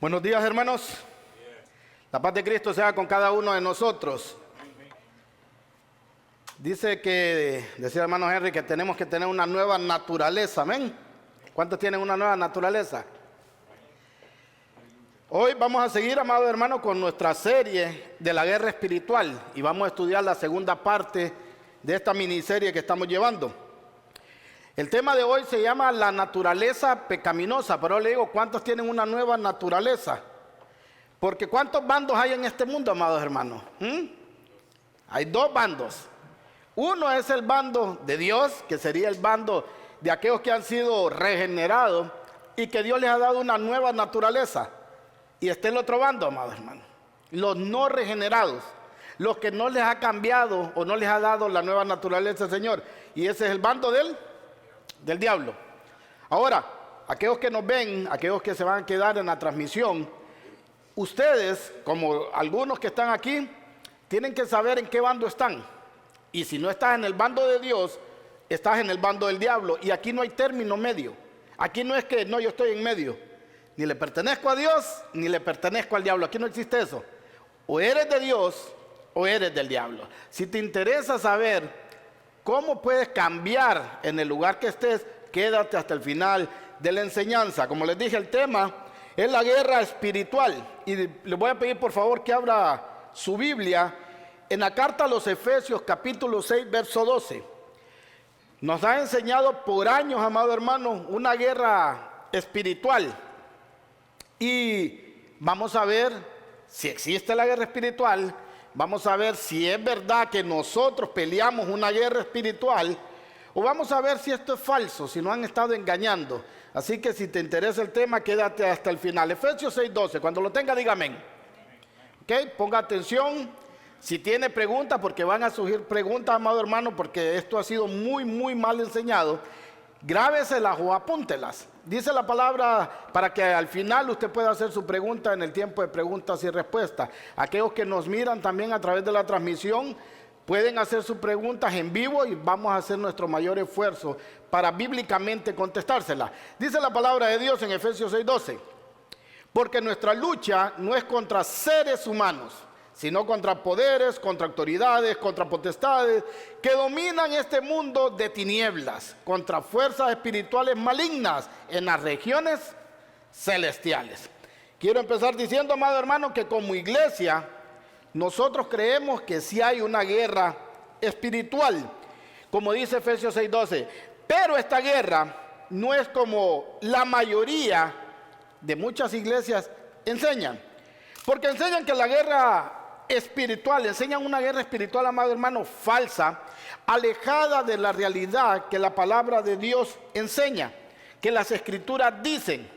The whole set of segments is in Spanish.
Buenos días, hermanos. La paz de Cristo sea con cada uno de nosotros. Decía el hermano Henry, que tenemos que tener una nueva naturaleza, amén. ¿Cuántos tienen una nueva naturaleza? Hoy vamos a seguir, amado hermano, con nuestra serie de la guerra espiritual y vamos a estudiar la segunda parte de esta miniserie que estamos llevando. El tema de hoy se llama la naturaleza pecaminosa, pero le digo, ¿cuántos tienen una nueva naturaleza? Porque ¿cuántos bandos hay en este mundo, amados hermanos? Hay dos bandos. Uno es el bando de Dios, que sería el bando de aquellos que han sido regenerados y que Dios les ha dado una nueva naturaleza. Y está el otro bando, amados hermanos, los no regenerados, los que no les ha cambiado o no les ha dado la nueva naturaleza del Señor. Y ese es el bando del diablo. Ahora, aquellos que nos ven, aquellos que se van a quedar en la transmisión, ustedes, como algunos que están aquí, tienen que saber en qué bando están. Y si no estás en el bando de Dios, estás en el bando del diablo. Y aquí no hay término medio. Aquí no es que no, yo estoy en medio. Ni le pertenezco a Dios, ni le pertenezco al diablo. Aquí no existe eso. O eres de Dios, o eres del diablo. Si te interesa saber cómo puedes cambiar en el lugar que estés, quédate hasta el final de la enseñanza. Como les dije, el tema es la guerra espiritual. Y le voy a pedir por favor que abra su Biblia en la carta a los Efesios capítulo 6, verso 12. Nos ha enseñado por años, amado hermano, una guerra espiritual. Y vamos a ver si existe la guerra espiritual. Vamos a ver si es verdad que nosotros peleamos una guerra espiritual, o vamos a ver si esto es falso, si nos han estado engañando. Así que si te interesa el tema, quédate hasta el final. Efesios 6:12, cuando lo tenga, diga amén. Ok, ponga atención. Si tiene preguntas, porque van a surgir preguntas, amado hermano, porque esto ha sido muy mal enseñado, grábeselas o apúntelas. Dice la palabra para que al final usted pueda hacer su pregunta en el tiempo de preguntas y respuestas. Aquellos que nos miran también a través de la transmisión pueden hacer sus preguntas en vivo y vamos a hacer nuestro mayor esfuerzo para bíblicamente contestárselas. Dice la palabra de Dios en Efesios 6:12, porque nuestra lucha no es contra seres humanos, sino contra poderes, contra autoridades, contra potestades que dominan este mundo de tinieblas, contra fuerzas espirituales malignas en las regiones celestiales. Quiero empezar diciendo, amado hermano, que como iglesia nosotros creemos que sí hay una guerra espiritual, como dice Efesios 6:12, pero esta guerra no es como la mayoría de muchas iglesias enseñan, porque enseñan que la guerra espiritual, enseñan una guerra espiritual, amado hermano, falsa, alejada de la realidad que la palabra de Dios enseña, que las escrituras dicen.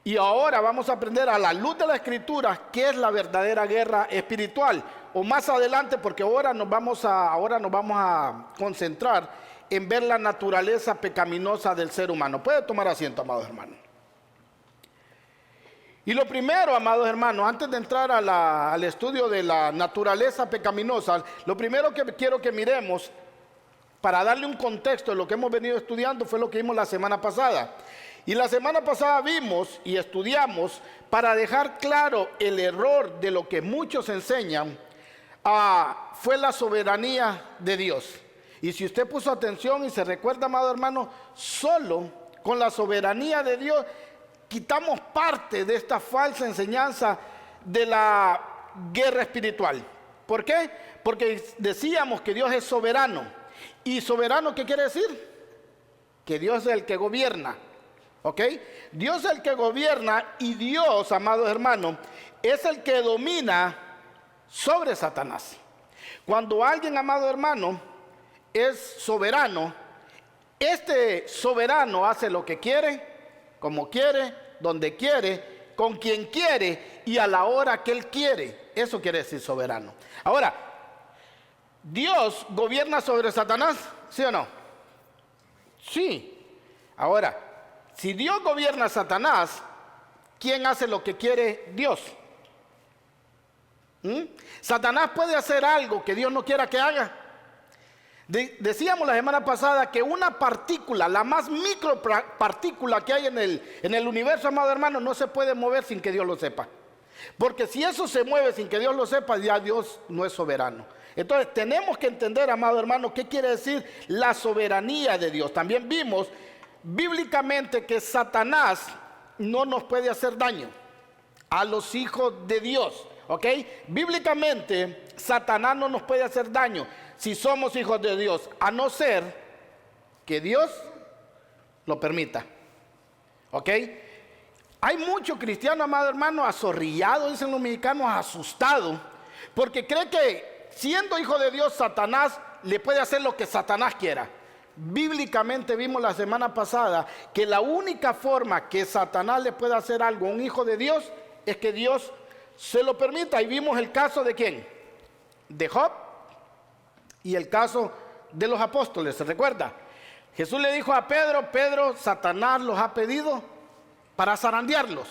Y ahora vamos a aprender a la luz de la escritura qué es la verdadera guerra espiritual, o más adelante, porque ahora nos vamos a concentrar en ver la naturaleza pecaminosa del ser humano. Puede tomar asiento, amados hermanos. Y lo primero, amados hermanos, antes de entrar al estudio de la naturaleza pecaminosa, lo primero que quiero que miremos, para darle un contexto de lo que hemos venido estudiando, fue lo que vimos la semana pasada. Y la semana pasada vimos y estudiamos, para dejar claro el error de lo que muchos enseñan, fue la soberanía de Dios. Y si usted puso atención y se recuerda, amado hermano, solo con la soberanía de Dios quitamos parte de esta falsa enseñanza de la guerra espiritual. ¿Por qué? Porque decíamos que Dios es soberano. ¿Y soberano qué quiere decir? Que Dios es el que gobierna. ¿Ok? Dios es el que gobierna y Dios, amados hermanos, es el que domina sobre Satanás. Cuando alguien, amado hermano, es soberano, este soberano hace lo que quiere, como quiere, donde quiere, con quien quiere y a la hora que él quiere. Eso quiere decir soberano. Ahora, ¿Dios gobierna sobre Satanás? ¿Sí o no? Sí. Ahora, si Dios gobierna a Satanás, ¿quién hace lo que quiere Dios? ¿Satanás puede hacer algo que Dios no quiera que haga? Decíamos la semana pasada que una partícula, la más micropartícula que hay en el universo, amado hermano, no se puede mover sin que Dios lo sepa. Porque si eso se mueve sin que Dios lo sepa, ya Dios no es soberano. Entonces tenemos que entender, amado hermano, qué quiere decir la soberanía de Dios. También vimos bíblicamente que Satanás no nos puede hacer daño a los hijos de Dios, ¿ok? Bíblicamente Satanás no nos puede hacer daño si somos hijos de Dios, a no ser que Dios lo permita, ¿ok? Hay muchos cristianos, amado hermano, azorrillados, dicen los mexicanos, asustados, porque cree que siendo hijo de Dios, Satanás le puede hacer lo que Satanás quiera. Bíblicamente vimos la semana pasada que la única forma que Satanás le puede hacer algo a un hijo de Dios es que Dios se lo permita. Y vimos el caso de ¿quién? De Job y el caso de los apóstoles. ¿Se recuerda? Jesús le dijo a Pedro: Pedro, Satanás los ha pedido para zarandearlos.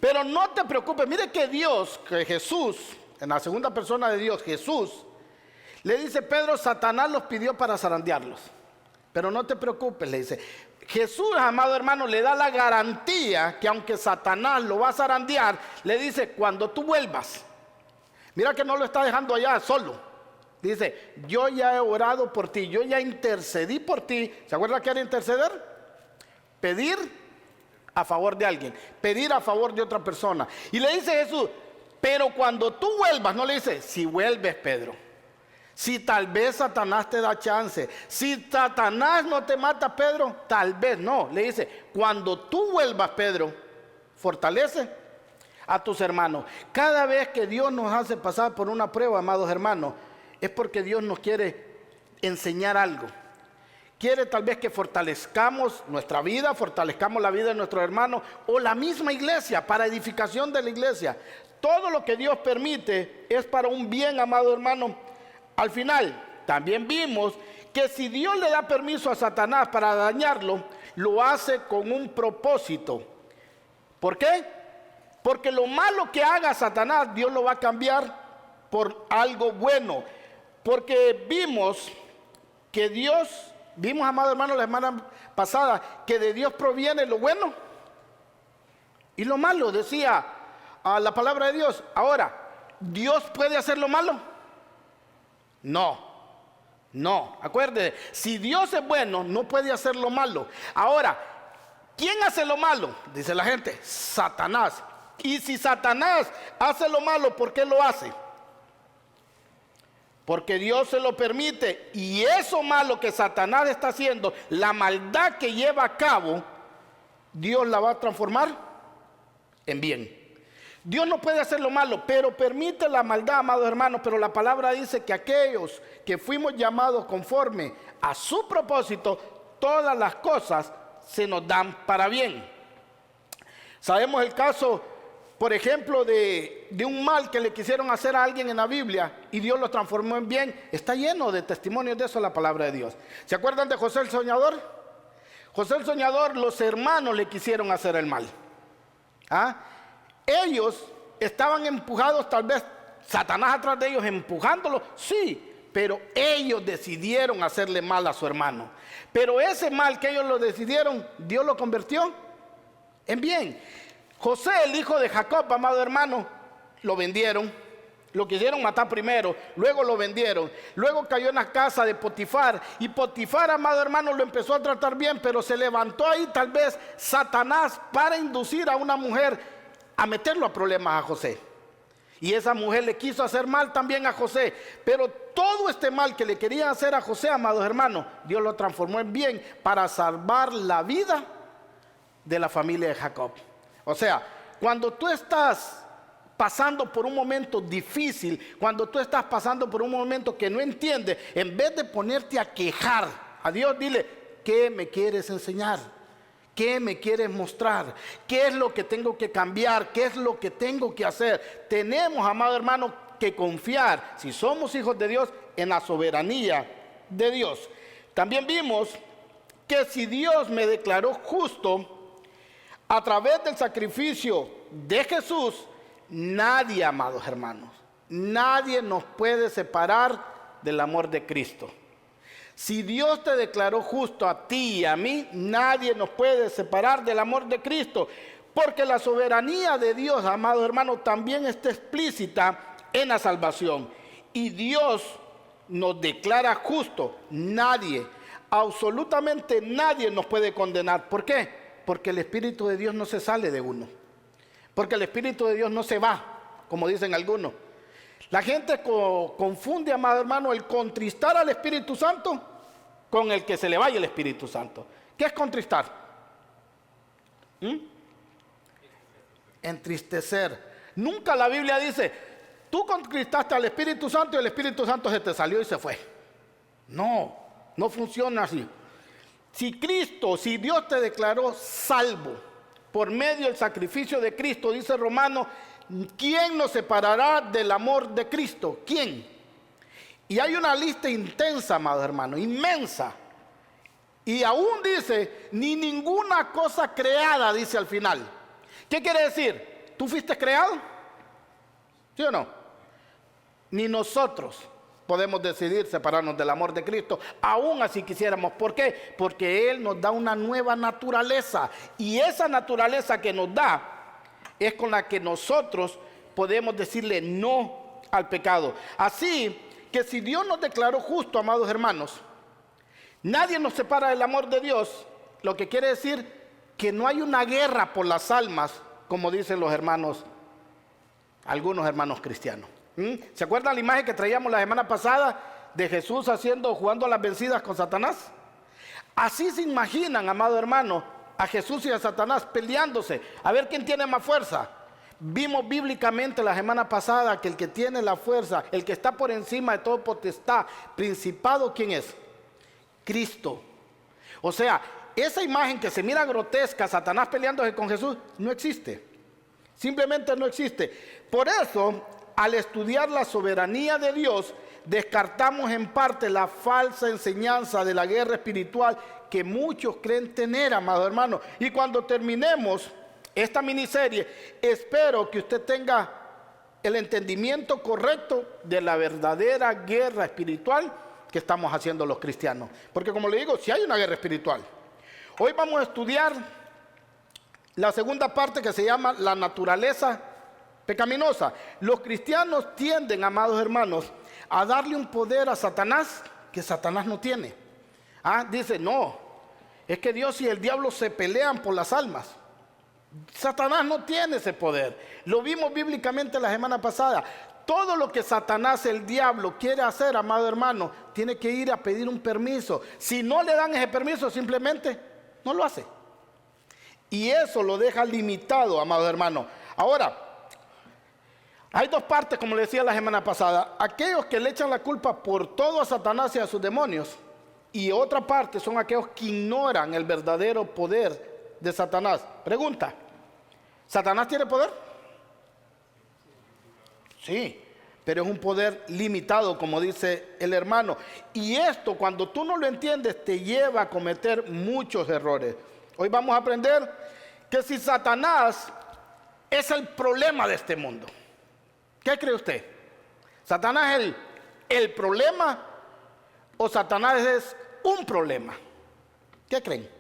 Pero no te preocupes, mire que Dios, que Jesús, en la segunda persona de Dios, Jesús, le dice: Pedro, Satanás los pidió para zarandearlos. Pero no te preocupes, le dice. Jesús, amado hermano, le da la garantía que aunque Satanás lo va a zarandear, le dice: cuando tú vuelvas, mira que no lo está dejando allá solo. Dice: yo ya he orado por ti, yo ya intercedí por ti. ¿Se acuerda qué era interceder? Pedir a favor de alguien, pedir a favor de otra persona. Y le dice Jesús: pero cuando tú vuelvas, no le dice si vuelves, Pedro, si tal vez Satanás te da chance, si Satanás no te mata, Pedro, tal vez no. Le dice: cuando tú vuelvas, Pedro, fortalece a tus hermanos. Cada vez que Dios nos hace pasar por una prueba, amados hermanos, es porque Dios nos quiere enseñar algo. Quiere tal vez que fortalezcamos nuestra vida, fortalezcamos la vida de nuestros hermanos o la misma iglesia, para edificación de la iglesia. Todo lo que Dios permite es para un bien, amado hermano. Al final, también vimos que si Dios le da permiso a Satanás para dañarlo, lo hace con un propósito. ¿Por qué? Porque lo malo que haga Satanás, Dios lo va a cambiar por algo bueno. Porque vimos que Dios, vimos, amado hermano, la semana pasada, que de Dios proviene lo bueno y lo malo, decía la palabra de Dios. Ahora, ¿Dios puede hacer lo malo? No, acuérdese, si Dios es bueno, no puede hacer lo malo. Ahora, ¿quién hace lo malo? Dice la gente: Satanás. Y si Satanás hace lo malo, ¿por qué lo hace? Porque Dios se lo permite. Y eso malo que Satanás está haciendo, la maldad que lleva a cabo, Dios la va a transformar en bien. Dios no puede hacer lo malo, pero permite la maldad, amados hermanos. Pero la palabra dice que aquellos que fuimos llamados conforme a su propósito, todas las cosas se nos dan para bien. Sabemos el caso, por ejemplo, de un mal que le quisieron hacer a alguien en la Biblia y Dios lo transformó en bien. Está lleno de testimonios de eso la palabra de Dios. ¿Se acuerdan de José el soñador? José el soñador, los hermanos le quisieron hacer el mal. Ellos estaban empujados, tal vez Satanás atrás de ellos empujándolo, sí, pero ellos decidieron hacerle mal a su hermano. Pero ese mal que ellos lo decidieron, Dios lo convirtió en bien. José, el hijo de Jacob, amado hermano, lo vendieron, lo quisieron matar primero, luego lo vendieron, luego cayó en la casa de Potifar, y Potifar, amado hermano, lo empezó a tratar bien, pero se levantó ahí tal vez Satanás para inducir a una mujer a meterlo a problemas a José. Y esa mujer le quiso hacer mal también a José. Pero todo este mal que le querían hacer a José, amados hermanos, Dios lo transformó en bien para salvar la vida de la familia de Jacob. O sea, cuando tú estás pasando por un momento difícil, cuando tú estás pasando por un momento que no entiendes, en vez de ponerte a quejar a Dios, dile: ¿qué me quieres enseñar? ¿Qué me quieres mostrar? ¿Qué es lo que tengo que cambiar? ¿Qué es lo que tengo que hacer? Tenemos, amado hermano, que confiar, si somos hijos de Dios, en la soberanía de Dios. También vimos que si Dios me declaró justo a través del sacrificio de Jesús, nadie, amados hermanos, nadie nos puede separar del amor de Cristo. Si Dios te declaró justo a ti y a mí, nadie nos puede separar del amor de Cristo. Porque la soberanía de Dios, amado hermano, también está explícita en la salvación. Y Dios nos declara justo. Nadie, absolutamente nadie nos puede condenar. ¿Por qué? Porque el Espíritu de Dios no se sale de uno. Porque el Espíritu de Dios no se va, como dicen algunos. La gente confunde, amado hermano, el contristar al Espíritu Santo con el que se le vaya el Espíritu Santo. ¿Qué es contristar? Entristecer. Nunca la Biblia dice, tú contristaste al Espíritu Santo y el Espíritu Santo se te salió y se fue. No, no funciona así. Si Dios te declaró salvo por medio del sacrificio de Cristo, dice Romanos, ¿quién nos separará del amor de Cristo? ¿Quién? Y hay una lista intensa, amado hermano, inmensa. Y aún dice, ni ninguna cosa creada, dice al final. ¿Qué quiere decir? ¿Tú fuiste creado? ¿Sí o no? Ni nosotros podemos decidir separarnos del amor de Cristo, aún así quisiéramos. ¿Por qué? Porque Él nos da una nueva naturaleza. Y esa naturaleza que nos da es con la que nosotros podemos decirle no al pecado. Así que si Dios nos declaró justo, amados hermanos, nadie nos separa del amor de Dios, lo que quiere decir que no hay una guerra por las almas, como dicen los hermanos, algunos hermanos cristianos. ¿Se acuerdan la imagen que traíamos la semana pasada de Jesús jugando a las vencidas con Satanás? Así se imaginan, amado hermano, a Jesús y a Satanás peleándose, a ver quién tiene más fuerza. Vimos bíblicamente la semana pasada que el que tiene la fuerza, el que está por encima de todo potestad, principado, ¿quién es? Cristo. O sea, esa imagen que se mira grotesca, Satanás peleándose con Jesús, no existe. Simplemente no existe. Por eso, al estudiar la soberanía de Dios, descartamos en parte la falsa enseñanza de la guerra espiritual que muchos creen tener, amado hermano. Y cuando terminemos esta miniserie, espero que usted tenga el entendimiento correcto de la verdadera guerra espiritual que estamos haciendo los cristianos. Porque como le digo, si hay una guerra espiritual. Hoy vamos a estudiar la segunda parte que se llama la naturaleza pecaminosa. Los cristianos tienden, amados hermanos, a darle un poder a Satanás que Satanás no tiene. Dice, no, es que Dios y el diablo se pelean por las almas. Satanás no tiene ese poder. Lo vimos bíblicamente la semana pasada. Todo lo que Satanás, el diablo, quiere hacer, amado hermano, tiene que ir a pedir un permiso. Si no le dan ese permiso, simplemente no lo hace. Y eso lo deja limitado, amado hermano. Ahora, hay dos partes, como le decía la semana pasada. Aquellos que le echan la culpa por todo a Satanás y a sus demonios. Y otra parte son aquellos que ignoran el verdadero poder de Satanás. Pregunta, ¿Satanás tiene poder? Sí, pero es un poder limitado, como dice el hermano. Y esto, cuando tú no lo entiendes, te lleva a cometer muchos errores. Hoy vamos a aprender que si Satanás es el problema de este mundo, ¿qué cree usted? ¿Satanás es el problema o Satanás es un problema? ¿Qué creen?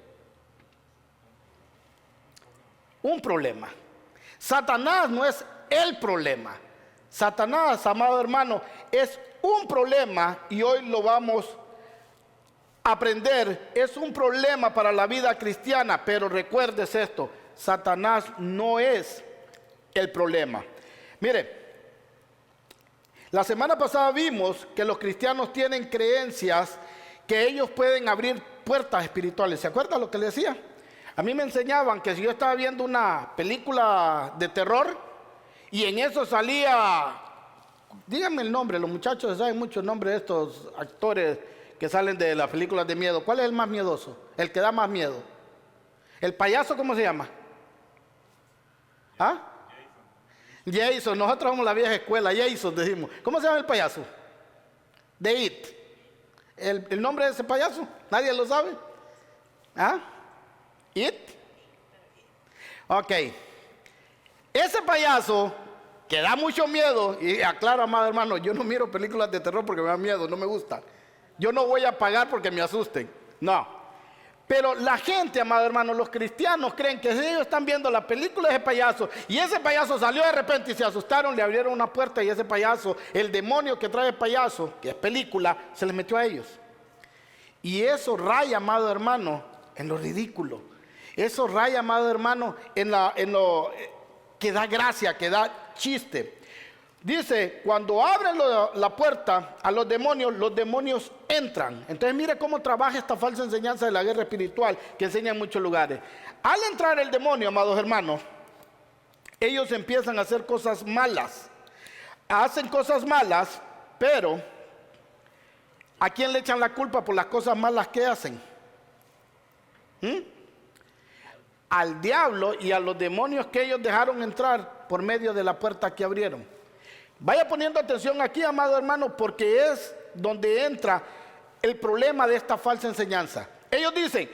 Un problema. Satanás no es el problema. Satanás, amado hermano, es un problema y hoy lo vamos a aprender. Es un problema para la vida cristiana, pero recuerdes esto, Satanás no es el problema. Mire, la semana pasada vimos que los cristianos tienen creencias que ellos pueden abrir puertas espirituales. ¿Se acuerdan lo que le decía? A mí me enseñaban que si yo estaba viendo una película de terror y en eso salía, díganme el nombre, los muchachos saben mucho el nombre de estos actores que salen de las películas de miedo. ¿Cuál es el más miedoso? El que da más miedo. ¿El payaso cómo se llama? Jason. Nosotros somos la vieja escuela, Jason decimos. ¿Cómo se llama el payaso? The It. ¿El nombre de ese payaso? ¿Nadie lo sabe? It. Ok. Ese payaso que da mucho miedo, y aclaro, amado hermano, yo no miro películas de terror porque me da miedo, no me gusta. Yo no voy a pagar porque me asusten. No. Pero la gente, amado hermano, los cristianos creen que si ellos están viendo la película de ese payaso y ese payaso salió de repente y se asustaron, le abrieron una puerta y ese payaso, el demonio que trae el payaso, que es película, se les metió a ellos. Y eso raya, amado hermano, en lo ridículo. Eso raya, amado hermano, en lo que da gracia, que da chiste. Dice, cuando abren la puerta a los demonios entran. Entonces mire cómo trabaja esta falsa enseñanza de la guerra espiritual que enseña en muchos lugares. Al entrar el demonio, amados hermanos, ellos empiezan a hacer cosas malas. Hacen cosas malas, pero ¿a quién le echan la culpa por las cosas malas que hacen? Al diablo y a los demonios que ellos dejaron entrar por medio de la puerta que abrieron. Vaya poniendo atención aquí, amado hermano, porque es donde entra el problema de esta falsa enseñanza. Ellos dicen,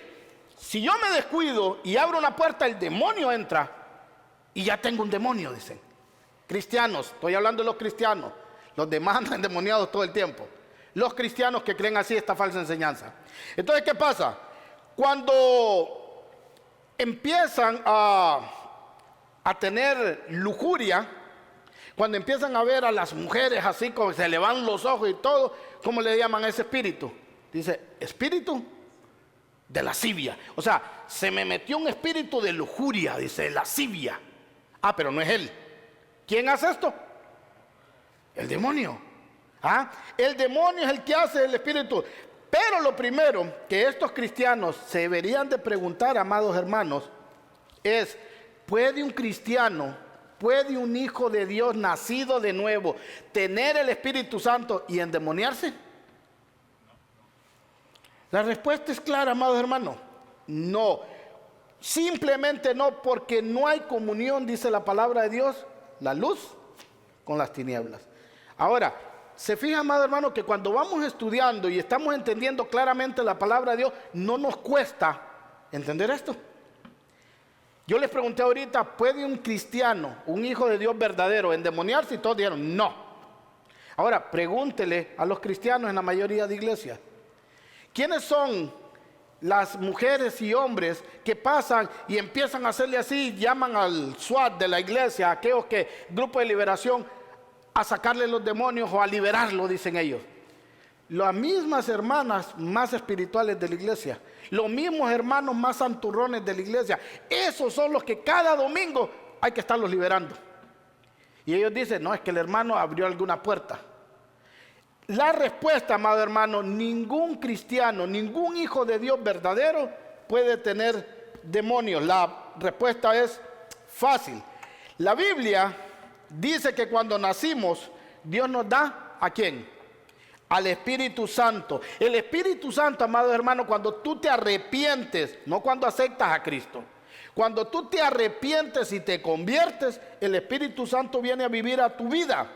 si yo me descuido y abro una puerta, el demonio entra y ya tengo un demonio, dicen. Cristianos, estoy hablando de los cristianos, los demás andan endemoniados todo el tiempo. Los cristianos que creen así esta falsa enseñanza. Entonces, ¿qué pasa? Cuando empiezan a tener lujuria, cuando empiezan a ver a las mujeres así como se le van los ojos y todo, ¿cómo le llaman a ese espíritu? Dice, espíritu de lascivia. O sea, se me metió un espíritu de lujuria, dice, lascivia. Ah, pero no es él. ¿Quién hace esto? El demonio. El demonio es el que hace el espíritu. Pero lo primero que estos cristianos se deberían de preguntar, amados hermanos, es, ¿puede un cristiano, puede un hijo de Dios nacido de nuevo tener el Espíritu Santo y endemoniarse? La respuesta es clara, amados hermanos. No. Simplemente no, porque no hay comunión, dice la palabra de Dios, la luz con las tinieblas. Ahora, se fija, amado hermano, que cuando vamos estudiando y estamos entendiendo claramente la palabra de Dios, no nos cuesta entender esto. Yo les pregunté ahorita, ¿puede un cristiano, un hijo de Dios verdadero, endemoniarse? Y todos dijeron, no. Ahora, pregúntele a los cristianos en la mayoría de iglesias, ¿quiénes son las mujeres y hombres que pasan y empiezan a hacerle así, llaman al SWAT de la iglesia, a aquellos que, grupo de liberación, a sacarle los demonios o a liberarlo, dicen ellos? Las mismas hermanas más espirituales de la iglesia, los mismos hermanos más santurrones de la iglesia, esos son los que cada domingo hay que estarlos liberando. Y ellos dicen, no, es que el hermano abrió alguna puerta. La respuesta, amado hermano, ningún cristiano, ningún hijo de Dios verdadero puede tener demonios. La respuesta es fácil. La Biblia dice que cuando nacimos, Dios nos da ¿a quién? Al Espíritu Santo. El Espíritu Santo, amado hermano, cuando tú te arrepientes, no cuando aceptas a Cristo, cuando tú te arrepientes y te conviertes, el Espíritu Santo viene a vivir a tu vida.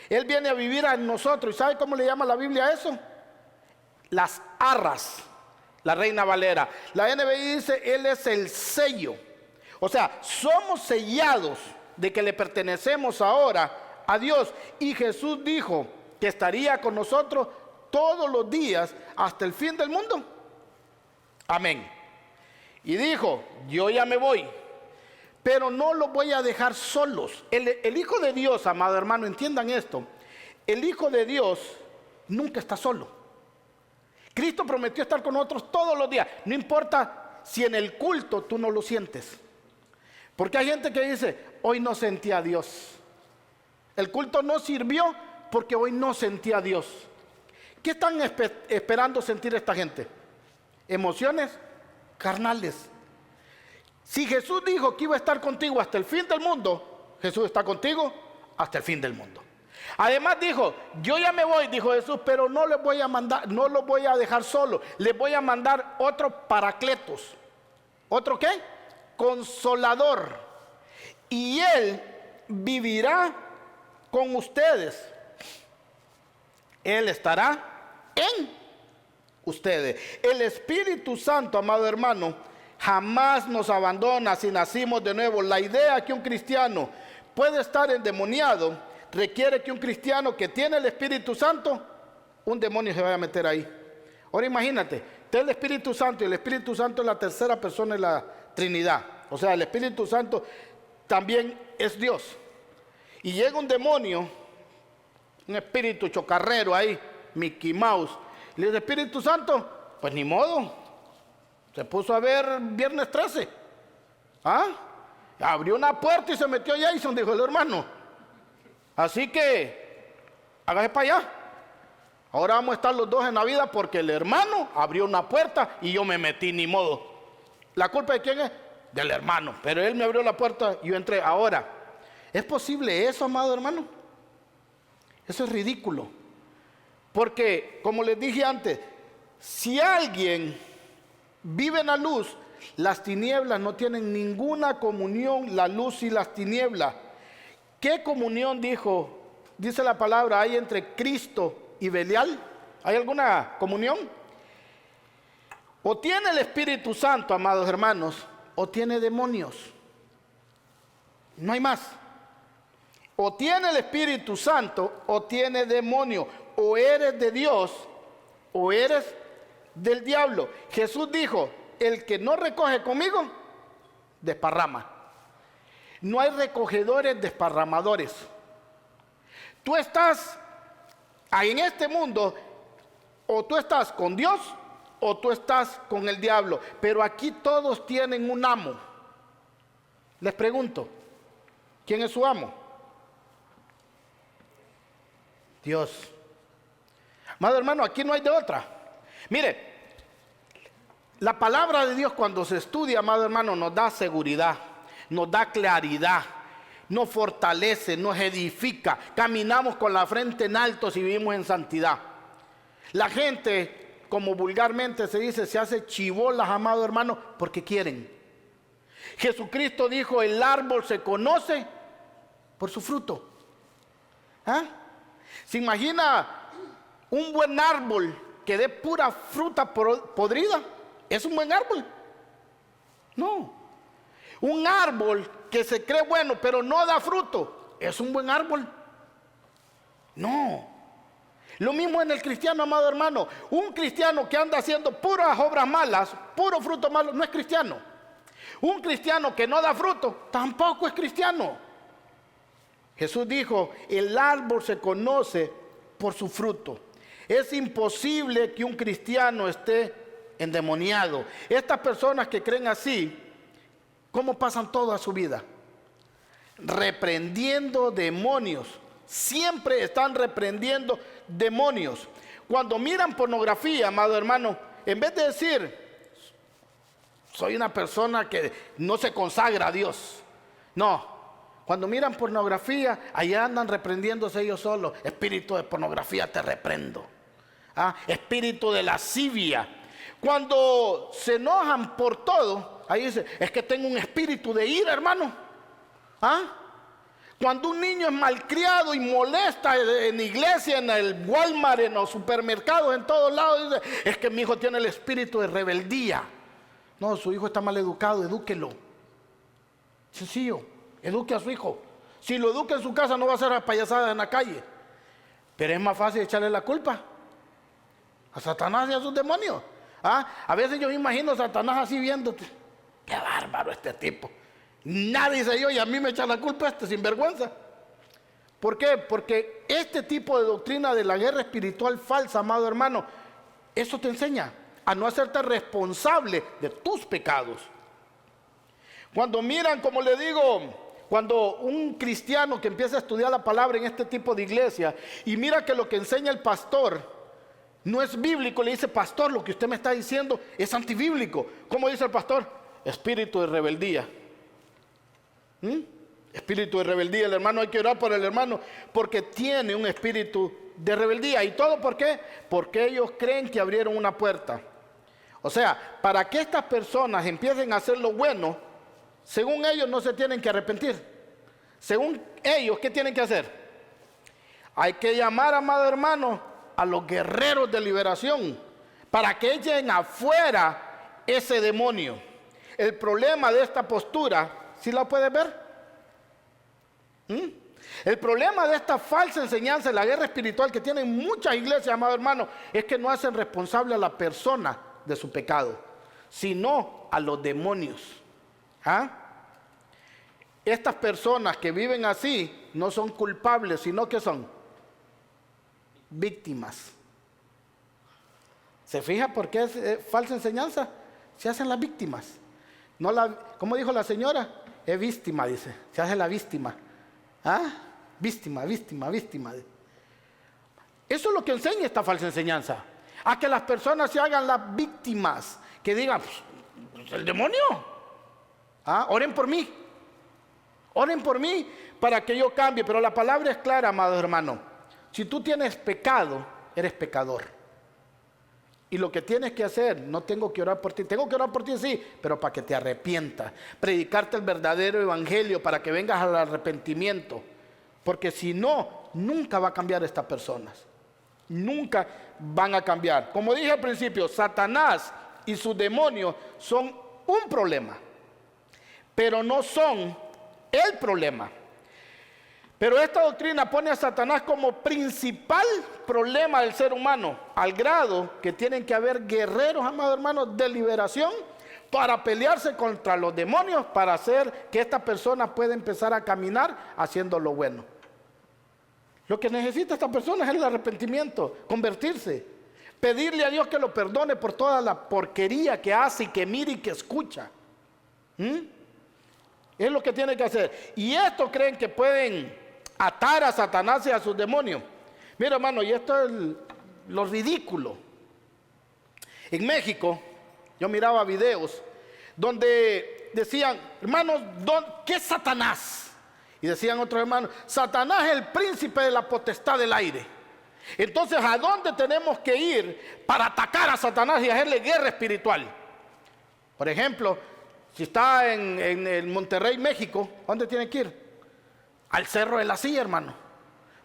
Él viene a vivir en nosotros. ¿Y sabe cómo le llama la Biblia a eso? Las arras, la Reina Valera. La NBI dice, Él es el sello. O sea, somos sellados de que le pertenecemos ahora a Dios. Y Jesús dijo que estaría con nosotros todos los días hasta el fin del mundo. Amén. Y dijo, yo ya me voy, pero no los voy a dejar solos. El Hijo de Dios, amado hermano, entiendan esto. El Hijo de Dios nunca está solo. Cristo prometió estar con nosotros todos los días. No importa si en el culto tú no lo sientes. Porque hay gente que dice, hoy no sentí a Dios. El culto no sirvió porque hoy no sentí a Dios. ¿Qué están esperando sentir esta gente? Emociones carnales. Si Jesús dijo que iba a estar contigo hasta el fin del mundo, Jesús está contigo hasta el fin del mundo. Además dijo, yo ya me voy, dijo Jesús, pero no les voy a mandar, no los voy a dejar solo, les voy a mandar otro paracletos. ¿Otro qué? Consolador. Y Él vivirá con ustedes. Él estará en ustedes. El Espíritu Santo, amado hermano, jamás nos abandona si nacimos de nuevo. La idea que un cristiano puede estar endemoniado requiere que un cristiano que tiene el Espíritu Santo, un demonio se vaya a meter ahí. Ahora imagínate, está el Espíritu Santo y el Espíritu Santo es la tercera persona de la Trinidad. O sea, el Espíritu Santo también es Dios. Y llega un demonio, un espíritu chocarrero ahí, Mickey Mouse. Y le dice, Espíritu Santo, pues ni modo. Se puso a ver Viernes 13. ¿Ah? Abrió una puerta y se metió Jason, dijo el hermano. Así que, hágase para allá. Ahora vamos a estar los dos en la vida porque el hermano abrió una puerta y yo me metí, ni modo. ¿La culpa de quién es? Del hermano. Pero él me abrió la puerta y yo entré. Ahora, ¿es posible eso, amado hermano? Eso es ridículo. Porque, como les dije antes, si alguien vive en la luz, las tinieblas no tienen ninguna comunión, la luz y las tinieblas. ¿Qué comunión dice la palabra, hay entre Cristo y Belial? ¿Hay alguna comunión? O tiene el Espíritu Santo, amados hermanos, o tiene demonios. No hay más. O tiene el Espíritu Santo o tiene demonio. O eres de Dios o eres del diablo. Jesús dijo, el que no recoge conmigo, desparrama. No hay recogedores desparramadores. Tú estás ahí en este mundo, o tú estás con Dios o tú estás con el diablo. Pero aquí todos tienen un amo. Les pregunto, ¿quién es su amo? Dios. Amado hermano, aquí no hay de otra. Mire, la palabra de Dios cuando se estudia, amado hermano, nos da seguridad, nos da claridad, nos fortalece, nos edifica. Caminamos con la frente en alto si vivimos en santidad. La gente, como vulgarmente se dice, se hace chibolas, amado hermano, porque quieren. Jesucristo dijo, el árbol se conoce por su fruto. ¿Ah? ¿Se imagina un buen árbol que dé pura fruta podrida? ¿Es un buen árbol? No. Un árbol que se cree bueno pero no da fruto, ¿es un buen árbol? No. Lo mismo en el cristiano, amado hermano. Un cristiano que anda haciendo puras obras malas, puro fruto malo, no es cristiano. Un cristiano que no da fruto, tampoco es cristiano. Jesús dijo, el árbol se conoce por su fruto. Es imposible que un cristiano esté endemoniado. Estas personas que creen así, ¿cómo pasan toda su vida? Reprendiendo demonios. Siempre están reprendiendo demonios. Cuando miran pornografía, amado hermano, en vez de decir, soy una persona que no se consagra a Dios. No. Cuando miran pornografía, allá andan reprendiéndose ellos solos. Espíritu de pornografía, te reprendo. Espíritu de lascivia. Cuando se enojan por todo, ahí dice, es que tengo un espíritu de ira, hermano. Cuando un niño es malcriado y molesta en iglesia, en el Walmart, en los supermercados, en todos lados, dice, es que mi hijo tiene el espíritu de rebeldía. No, su hijo está mal educado, edúquelo. Sencillo. Eduque a su hijo. Si lo educa en su casa no va a hacer payasadas en la calle. Pero es más fácil echarle la culpa a Satanás y a sus demonios. A veces yo me imagino a Satanás así viéndote. Qué bárbaro este tipo. Nadie dice yo y a mí me echa la culpa este sinvergüenza. ¿Por qué? Porque este tipo de doctrina de la guerra espiritual falsa, amado hermano, eso te enseña a no hacerte responsable de tus pecados. Cuando miran, como le digo, cuando un cristiano que empieza a estudiar la palabra en este tipo de iglesia y mira que lo que enseña el pastor no es bíblico, le dice, pastor, lo que usted me está diciendo es antibíblico. ¿Cómo dice el pastor? Espíritu de rebeldía. Espíritu de rebeldía. El hermano, hay que orar por el hermano porque tiene un espíritu de rebeldía. ¿Y todo por qué? Porque ellos creen que abrieron una puerta. O sea, para que estas personas empiecen a hacer lo bueno, según ellos no se tienen que arrepentir. Según ellos, ¿qué tienen que hacer? Hay que llamar, amado hermano, a los guerreros de liberación para que echen afuera ese demonio. El problema de esta postura, ¿sí la puedes ver? El problema de esta falsa enseñanza, de la guerra espiritual que tienen muchas iglesias, amado hermano, es que no hacen responsable a la persona de su pecado, sino a los demonios. ¿Ah? Estas personas que viven así no son culpables, sino que son víctimas. ¿Se fija por qué es falsa enseñanza? Se hacen las víctimas. No ¿cómo dijo la señora? Es víctima, dice. Se hace la víctima. ¿Ah? Víctima. Eso es lo que enseña esta falsa enseñanza. A que las personas se hagan las víctimas. Que digan, pues, el demonio. ¿Ah? Oren por mí. Oren por mí para que yo cambie. Pero la palabra es clara, amado hermano. Si tú tienes pecado, eres pecador. Y lo que tienes que hacer, no tengo que orar por ti. Tengo que orar por ti, sí, pero para que te arrepientas. Predicarte el verdadero evangelio para que vengas al arrepentimiento. Porque si no, nunca va a cambiar estas personas. Nunca van a cambiar. Como dije al principio, Satanás y sus demonios son un problema. Pero no son el problema. Pero esta doctrina pone a Satanás como principal problema del ser humano, al grado que tienen que haber guerreros, amados hermanos, de liberación para pelearse contra los demonios, para hacer que esta persona pueda empezar a caminar haciendo lo bueno. Lo que necesita esta persona es el arrepentimiento, convertirse, pedirle a Dios que lo perdone por toda la porquería que hace y que mira y que escucha. Es lo que tiene que hacer. Y esto creen que pueden atar a Satanás y a sus demonios. Mira, hermano, y esto es lo ridículo. En México, yo miraba videos donde decían, hermanos, ¿qué es Satanás? Y decían otros hermanos, Satanás es el príncipe de la potestad del aire. Entonces, ¿a dónde tenemos que ir para atacar a Satanás y hacerle guerra espiritual? Por ejemplo, si está en el Monterrey, México, ¿dónde tiene que ir? Al Cerro de la Silla, hermano,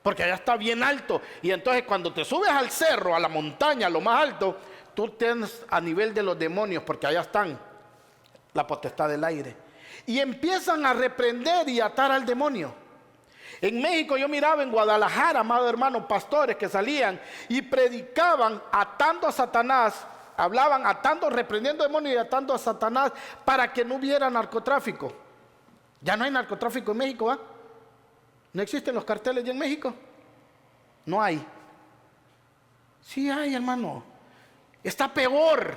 porque allá está bien alto. Y entonces cuando te subes al cerro, a la montaña, a lo más alto, tú tienes a nivel de los demonios, porque allá están la potestad del aire. Y empiezan a reprender y atar al demonio. En México yo miraba en Guadalajara, amado hermano, pastores que salían y predicaban atando a Satanás. Hablaban atando, reprendiendo demonios y atando a Satanás para que no hubiera narcotráfico. Ya no hay narcotráfico en México, ¿va? ¿No existen los carteles ya en México? No hay. Sí hay, hermano. Está peor.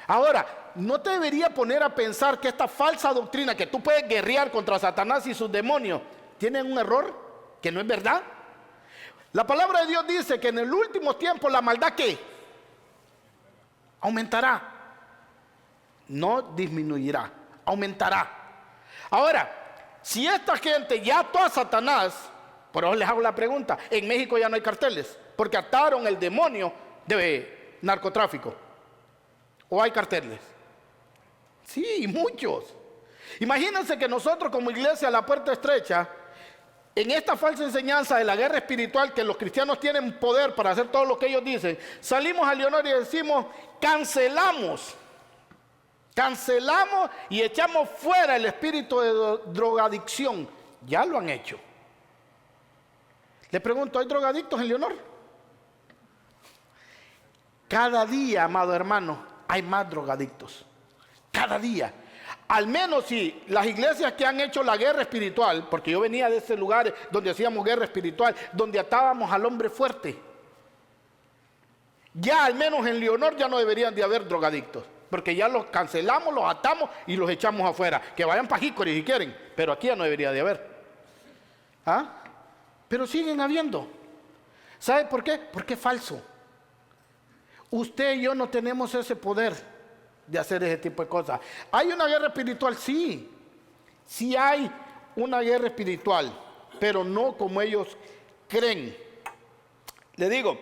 Ahora, no te debería poner a pensar que esta falsa doctrina que tú puedes guerrear contra Satanás y sus demonios tienen un error, que no es verdad. La palabra de Dios dice que en el último tiempo la maldad, ¿qué? Aumentará. No disminuirá, aumentará. Ahora, si esta gente ya ató a Satanás, por eso les hago la pregunta, en México ya no hay carteles, porque ataron el demonio de narcotráfico. ¿O hay carteles? Sí, muchos. Imagínense que nosotros como iglesia La Puerta Estrecha, en esta falsa enseñanza de la guerra espiritual, que los cristianos tienen poder para hacer todo lo que ellos dicen, salimos a Leonor y decimos, cancelamos y echamos fuera el espíritu de drogadicción. Ya lo han hecho. Le pregunto, ¿hay drogadictos en Leonor? Cada día, amado hermano, hay más drogadictos. Cada día. Al menos si las iglesias que han hecho la guerra espiritual, porque yo venía de ese lugar donde hacíamos guerra espiritual, donde atábamos al hombre fuerte. Ya al menos en Leonor ya no deberían de haber drogadictos, porque ya los cancelamos, los atamos y los echamos afuera. Que vayan para Jícori si quieren, pero aquí ya no debería de haber. ¿Ah? Pero siguen habiendo. ¿Sabe por qué? Porque es falso. Usted y yo no tenemos ese poder de hacer ese tipo de cosas. ¿Hay una guerra espiritual? Sí. Sí hay una guerra espiritual, pero no como ellos creen. Le digo,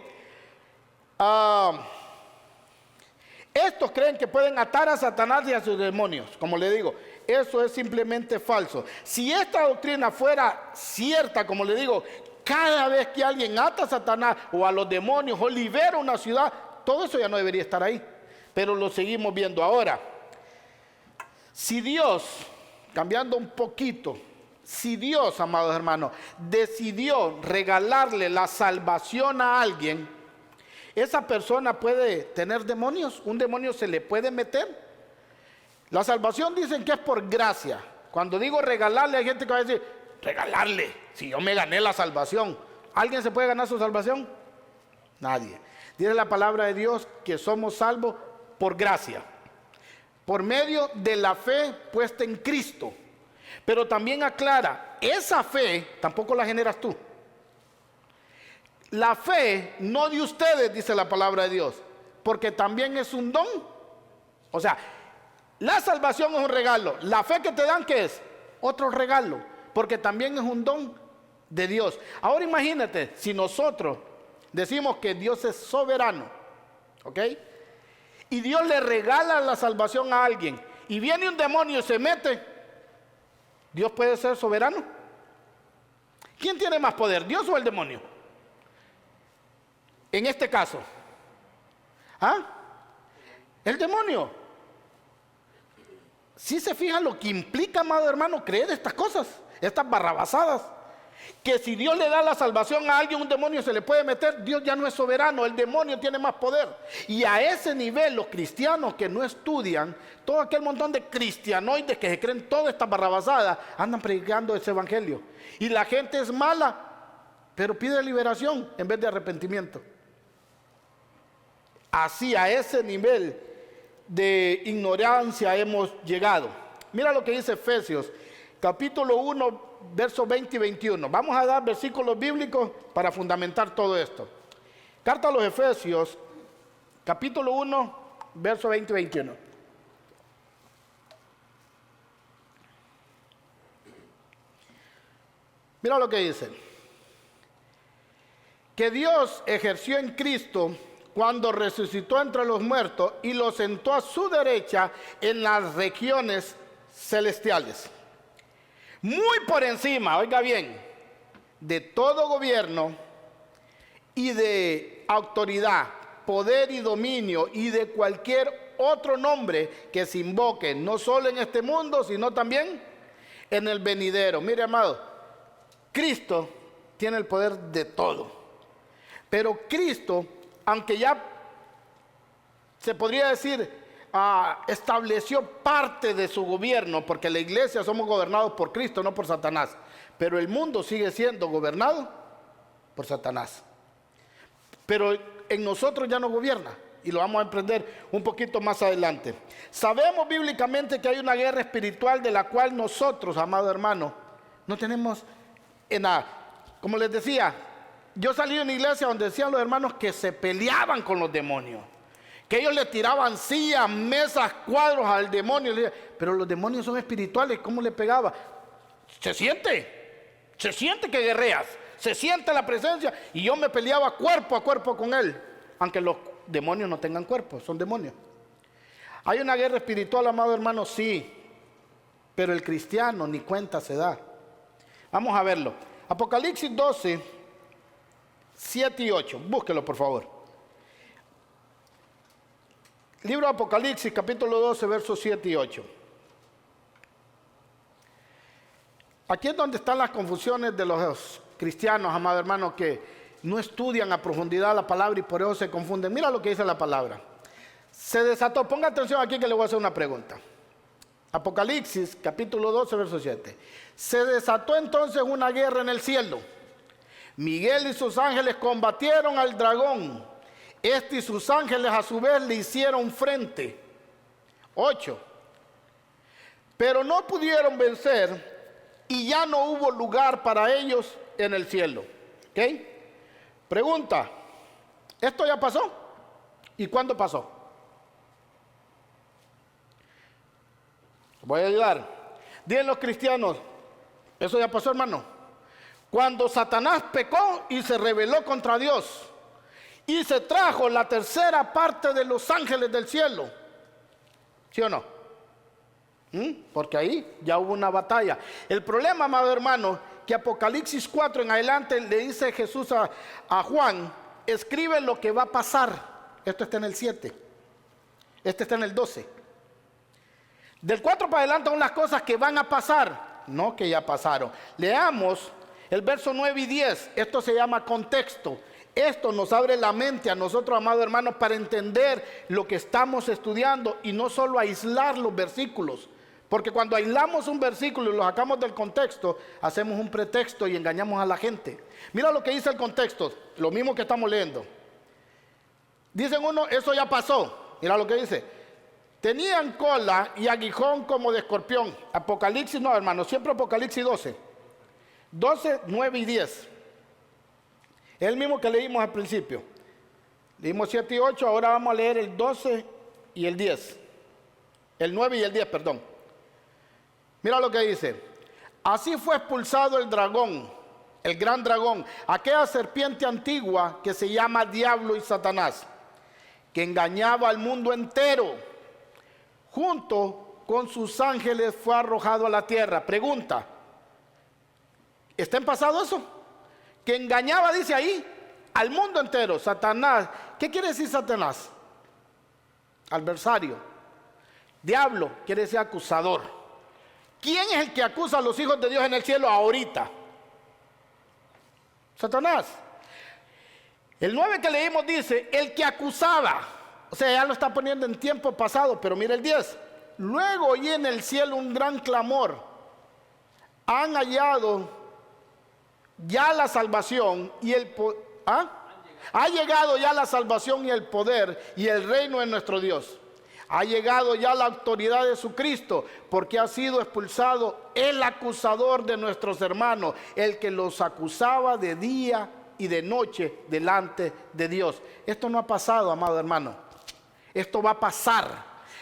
estos creen que pueden atar a Satanás y a sus demonios. Como le digo, eso es simplemente falso. Si esta doctrina fuera cierta, como le digo, cada vez que alguien ata a Satanás o a los demonios o libera una ciudad, todo eso ya no debería estar ahí. Pero lo seguimos viendo ahora. Si Dios, cambiando un poquito, Si Dios, amados hermanos, decidió regalarle la salvación a alguien, esa persona puede tener demonios. Un demonio se le puede meter. La salvación dicen que es por gracia. Cuando digo regalarle, hay gente que va a decir, regalarle, si yo me gané la salvación. ¿Alguien se puede ganar su salvación? Nadie. Dice la palabra de Dios que somos salvos por gracia, por medio de la fe puesta en Cristo. Pero también aclara, esa fe tampoco la generas tú. La fe no de ustedes, dice la palabra de Dios, porque también es un don. O sea, la salvación es un regalo. La fe que te dan, ¿qué es? Otro regalo, porque también es un don de Dios. Ahora imagínate, si nosotros decimos que Dios es soberano, ¿ok? Y Dios le regala la salvación a alguien, y viene un demonio y se mete, ¿Dios puede ser soberano? ¿Quién tiene más poder, Dios o el demonio? En este caso, el demonio. Si se fijan lo que implica, amado hermano, creer estas cosas, estas barrabasadas, que si Dios le da la salvación a alguien, un demonio se le puede meter. Dios ya no es soberano, el demonio tiene más poder. Y a ese nivel los cristianos que no estudian, todo aquel montón de cristianoides que se creen todas estas barrabasadas, andan predicando ese evangelio. Y la gente es mala, pero pide liberación en vez de arrepentimiento. Así, a ese nivel de ignorancia hemos llegado. Mira lo que dice Efesios, capítulo 1, versos 20 y 21. Vamos a dar versículos bíblicos para fundamentar todo esto. Carta a los Efesios, capítulo 1, versos 20 y 21. Mira lo que dice. Que Dios ejerció en Cristo cuando resucitó entre los muertos y lo sentó a su derecha en las regiones celestiales. Muy por encima, oiga bien, de todo gobierno y de autoridad, poder y dominio y de cualquier otro nombre que se invoque, no solo en este mundo, sino también en el venidero. Mire, amado, Cristo tiene el poder de todo. Pero Cristo, aunque ya se podría decir, estableció parte de su gobierno, porque la iglesia somos gobernados por Cristo, no por Satanás, pero el mundo sigue siendo gobernado por Satanás. Pero en nosotros ya no gobierna, y lo vamos a aprender un poquito más adelante. Sabemos bíblicamente que hay una guerra espiritual de la cual nosotros, amado hermano, no tenemos en nada. Como les decía, yo salí de una iglesia donde decían los hermanos que se peleaban con los demonios, que ellos le tiraban sillas, mesas, cuadros al demonio. Pero los demonios son espirituales, ¿cómo le pegaba? Se siente que guerreas, se siente la presencia, y yo me peleaba cuerpo a cuerpo con él, aunque los demonios no tengan cuerpo, son demonios. Hay una guerra espiritual, amado hermano, sí, pero el cristiano ni cuenta se da. Vamos a verlo. Apocalipsis 12, 7 y 8, búsquelo por favor. Libro de Apocalipsis, capítulo 12, versos 7 y 8. Aquí es donde están las confusiones de los cristianos, amado hermano, que no estudian a profundidad la palabra y por eso se confunden. Mira lo que dice la palabra. Se desató, ponga atención aquí que le voy a hacer una pregunta. Apocalipsis, capítulo 12, verso 7. Se desató entonces una guerra en el cielo. Miguel y sus ángeles combatieron al dragón. Este y sus ángeles a su vez le hicieron frente. 8. Pero no pudieron vencer y ya no hubo lugar para ellos en el cielo. ¿Ok? Pregunta, ¿esto ya pasó? ¿Y cuándo pasó? Voy a ayudar. Digan los cristianos, ¿eso ya pasó, hermano? Cuando Satanás pecó y se rebeló contra Dios y se trajo la tercera parte de los ángeles del cielo. ¿Sí o no? Porque ahí ya hubo una batalla. El problema, amado hermano, que Apocalipsis 4 en adelante le dice Jesús a Juan, escribe lo que va a pasar. Esto está en el 7. Este está en el 12. Del 4 para adelante son las cosas que van a pasar. no que ya pasaron. Leamos el verso 9 y 10. Esto se llama contexto. Esto nos abre la mente a nosotros, amados hermanos, para entender lo que estamos estudiando y no solo aislar los versículos. Porque cuando aislamos un versículo y lo sacamos del contexto, hacemos un pretexto y engañamos a la gente. Mira lo que dice el contexto, lo mismo que estamos leyendo. Dicen uno, eso ya pasó. Mira lo que dice. Tenían cola y aguijón como de escorpión. Apocalipsis, no hermano, siempre Apocalipsis 12. 12, 9 y 10. Es el mismo que leímos al principio. Leímos 7 y 8, ahora vamos a leer el 12 y el 10. El 9 y el 10, perdón. Mira lo que dice. Así fue expulsado el dragón, el gran dragón, aquella serpiente antigua que se llama Diablo y Satanás, que engañaba al mundo entero. Junto con sus ángeles fue arrojado a la tierra. Pregunta, ¿está en pasado eso? Que engañaba, dice ahí, al mundo entero. Satanás, ¿qué quiere decir Satanás? Adversario. Diablo quiere decir acusador. ¿Quién es el que acusa a los hijos de Dios en el cielo ahorita? Satanás. El 9 que leímos dice, el que acusaba. O sea, ya lo está poniendo en tiempo pasado, pero mira el 10. Luego oí en el cielo un gran clamor. Han hallado ya la salvación y el poder. Ha llegado ya la salvación y el poder y el reino de nuestro Dios. Ha llegado ya la autoridad de su Cristo, porque ha sido expulsado el acusador de nuestros hermanos, el que los acusaba de día y de noche delante de Dios. Esto no ha pasado, amado hermano. Esto va a pasar,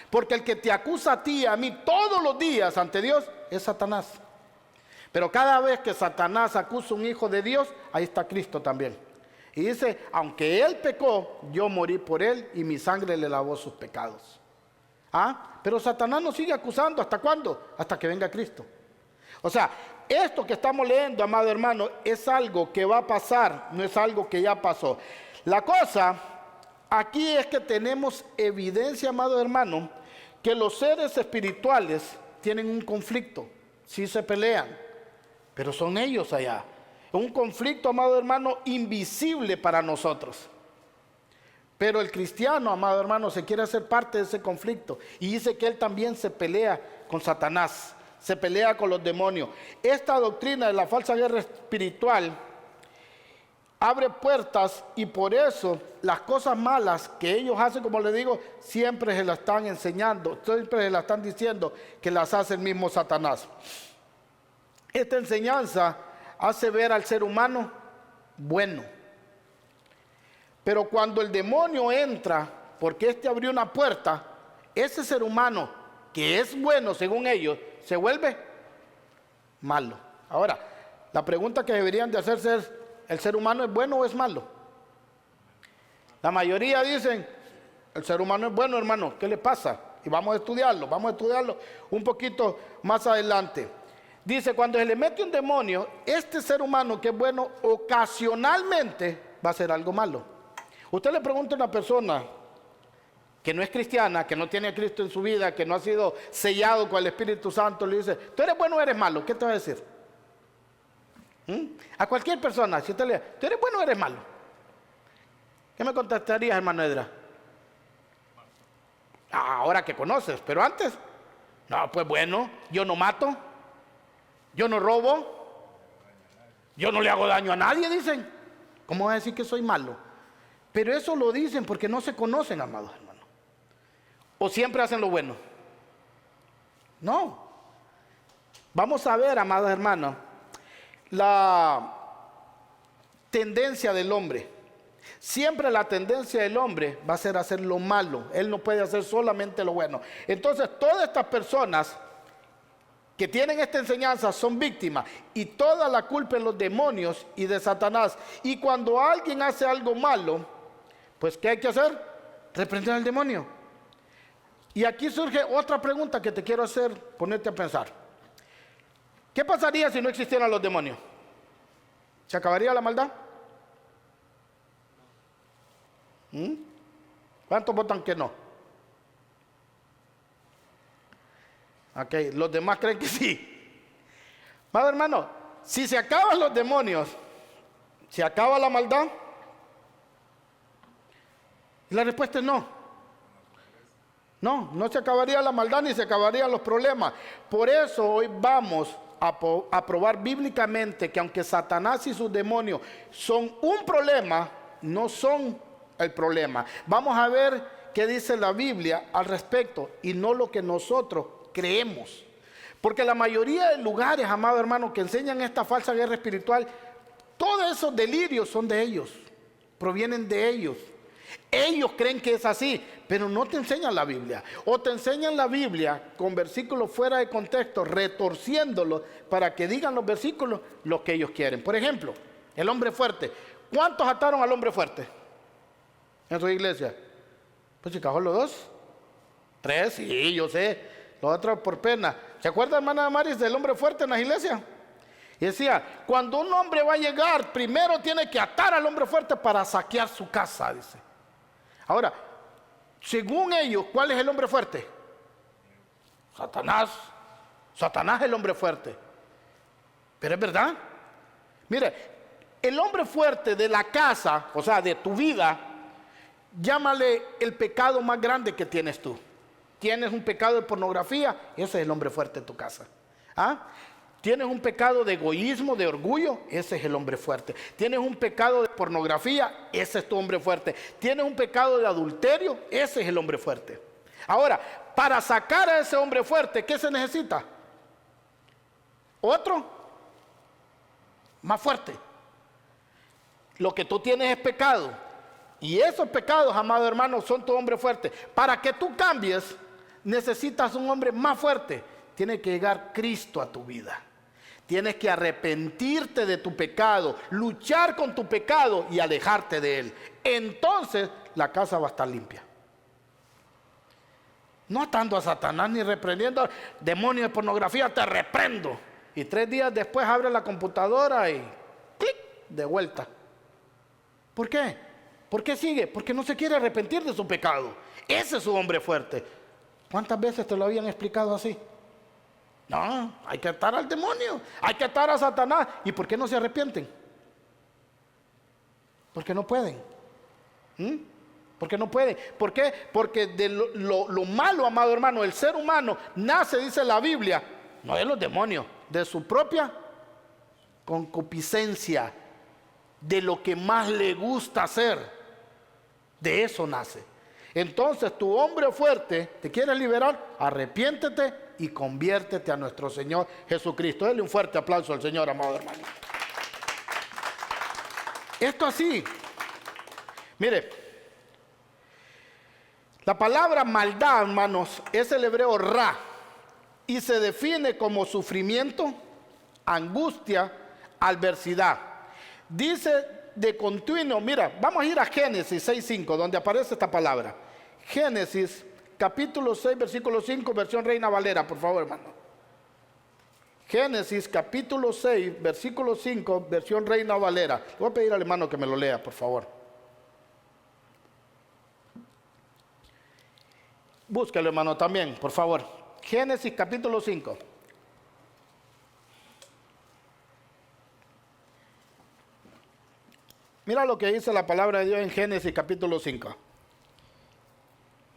porque el que te acusa a ti y a mí todos los días ante Dios es Satanás. Pero cada vez que Satanás acusa a un hijo de Dios, ahí está Cristo también. Y dice, aunque él pecó, yo morí por él y mi sangre le lavó sus pecados. Pero Satanás nos sigue acusando. ¿Hasta cuándo? Hasta que venga Cristo. O sea, esto que estamos leyendo, amado hermano, es algo que va a pasar, no es algo que ya pasó. La cosa aquí es que tenemos evidencia, amado hermano, que los seres espirituales tienen un conflicto. Sí se pelean, pero son ellos allá. Un conflicto, amado hermano, invisible para nosotros. Pero el cristiano, amado hermano, se quiere hacer parte de ese conflicto. Y dice que él también se pelea con Satanás, se pelea con los demonios. Esta doctrina de la falsa guerra espiritual abre puertas y por eso las cosas malas que ellos hacen, como les digo, siempre se las están enseñando, siempre se las están diciendo que las hace el mismo Satanás. Esta enseñanza hace ver al ser humano bueno. Pero cuando el demonio entra, porque éste abrió una puerta, ese ser humano que es bueno según ellos, se vuelve malo. Ahora, la pregunta que deberían de hacerse es, ¿el ser humano es bueno o es malo? La mayoría dicen, el ser humano es bueno, hermano, ¿qué le pasa? Y vamos a estudiarlo un poquito más adelante. Dice, cuando se le mete un demonio, este ser humano que es bueno, ocasionalmente va a hacer algo malo. Usted le pregunta a una persona que no es cristiana, que no tiene a Cristo en su vida, que no ha sido sellado con el Espíritu Santo, le dice, ¿tú eres bueno o eres malo? ¿Qué te va a decir? A cualquier persona, si usted le dice, ¿tú eres bueno o eres malo? ¿Qué me contestarías, hermano Edra? Ahora que conoces, pero antes, no, pues bueno, yo no mato, yo no robo, yo no le hago daño a nadie, dicen. ¿Cómo va a decir que soy malo? Pero eso lo dicen porque no se conocen, amados hermanos. O siempre hacen lo bueno. No. Vamos a ver, amados hermanos, la tendencia del hombre. Siempre la tendencia del hombre va a ser hacer lo malo. Él no puede hacer solamente lo bueno. Entonces, todas estas personas que tienen esta enseñanza son víctimas y toda la culpa en los demonios y de Satanás. Y cuando alguien hace algo malo, pues ¿qué hay que hacer? Reprender al demonio. Y aquí surge otra pregunta que te quiero hacer, ponerte a pensar. ¿Qué pasaría si no existieran los demonios? ¿Se acabaría la maldad? ¿Cuántos votan que no? Ok, los demás creen que sí. Amado hermano, si se acaban los demonios, ¿se acaba la maldad? Y la respuesta es no. No se acabaría la maldad ni se acabarían los problemas. Por eso hoy vamos a probar bíblicamente que aunque Satanás y sus demonios son un problema, no son el problema. Vamos a ver qué dice la Biblia al respecto y no lo que nosotros creemos. Porque la mayoría de lugares, amado hermano, que enseñan esta falsa guerra espiritual, todos esos delirios son de ellos, provienen de ellos. Ellos creen que es así, pero no te enseñan la Biblia. O te enseñan la Biblia con versículos fuera de contexto, retorciéndolos para que digan los versículos lo que ellos quieren. Por ejemplo, el hombre fuerte. ¿Cuántos ataron al hombre fuerte en su iglesia? Pues si cajó los 2. 3, sí, yo sé. Los otros por pena. ¿Se acuerda, hermana Damaris, del hombre fuerte en las iglesias? Y decía, cuando un hombre va a llegar, primero tiene que atar al hombre fuerte para saquear su casa, dice. Ahora, según ellos, ¿cuál es el hombre fuerte? Satanás. Satanás es el hombre fuerte. Pero es verdad. Mire, el hombre fuerte de la casa, o sea, de tu vida, llámale el pecado más grande que tienes tú. Tienes un pecado de pornografía, ese es el hombre fuerte de tu casa. ¿Ah? Tienes un pecado de egoísmo, de orgullo, ese es el hombre fuerte. Tienes un pecado de pornografía, ese es tu hombre fuerte. Tienes un pecado de adulterio, ese es el hombre fuerte. Ahora, para sacar a ese hombre fuerte, ¿qué se necesita? Otro más fuerte. Lo que tú tienes es pecado. Y esos pecados, amado hermano, son tu hombre fuerte. Para que tú cambies, necesitas un hombre más fuerte. Tiene que llegar Cristo a tu vida. Tienes que arrepentirte de tu pecado, luchar con tu pecado y alejarte de él. Entonces la casa va a estar limpia. No atando a Satanás ni reprendiendo demonios de pornografía, te reprendo. Y 3 días después abre la computadora y clic, de vuelta. ¿Por qué? ¿Por qué sigue? Porque no se quiere arrepentir de su pecado. Ese es su hombre fuerte. ¿Cuántas veces te lo habían explicado así? No, hay que atar al demonio, hay que atar a Satanás. ¿Y por qué no se arrepienten? Porque no pueden. Porque no pueden. ¿Por qué? Porque de lo malo, amado hermano, el ser humano nace, dice la Biblia, no de los demonios, de su propia concupiscencia, de lo que más le gusta hacer. De eso nace. Entonces tu hombre fuerte, ¿te quieres liberar? Arrepiéntete y conviértete a nuestro Señor Jesucristo. Denle un fuerte aplauso al Señor, amado hermano. Esto así. Mire, la palabra maldad, hermanos, es el hebreo ra y se define como sufrimiento, angustia, adversidad. Dice de continuo, mira, vamos a ir a Génesis 6:5, donde aparece esta palabra. Génesis capítulo 6, versículo 5, versión Reina Valera, por favor, hermano. Génesis capítulo 6, versículo 5, versión Reina Valera. Le voy a pedir al hermano que me lo lea, por favor. Búscalo, hermano, también, por favor. Génesis capítulo 5. Mira lo que dice la palabra de Dios en Génesis capítulo 5.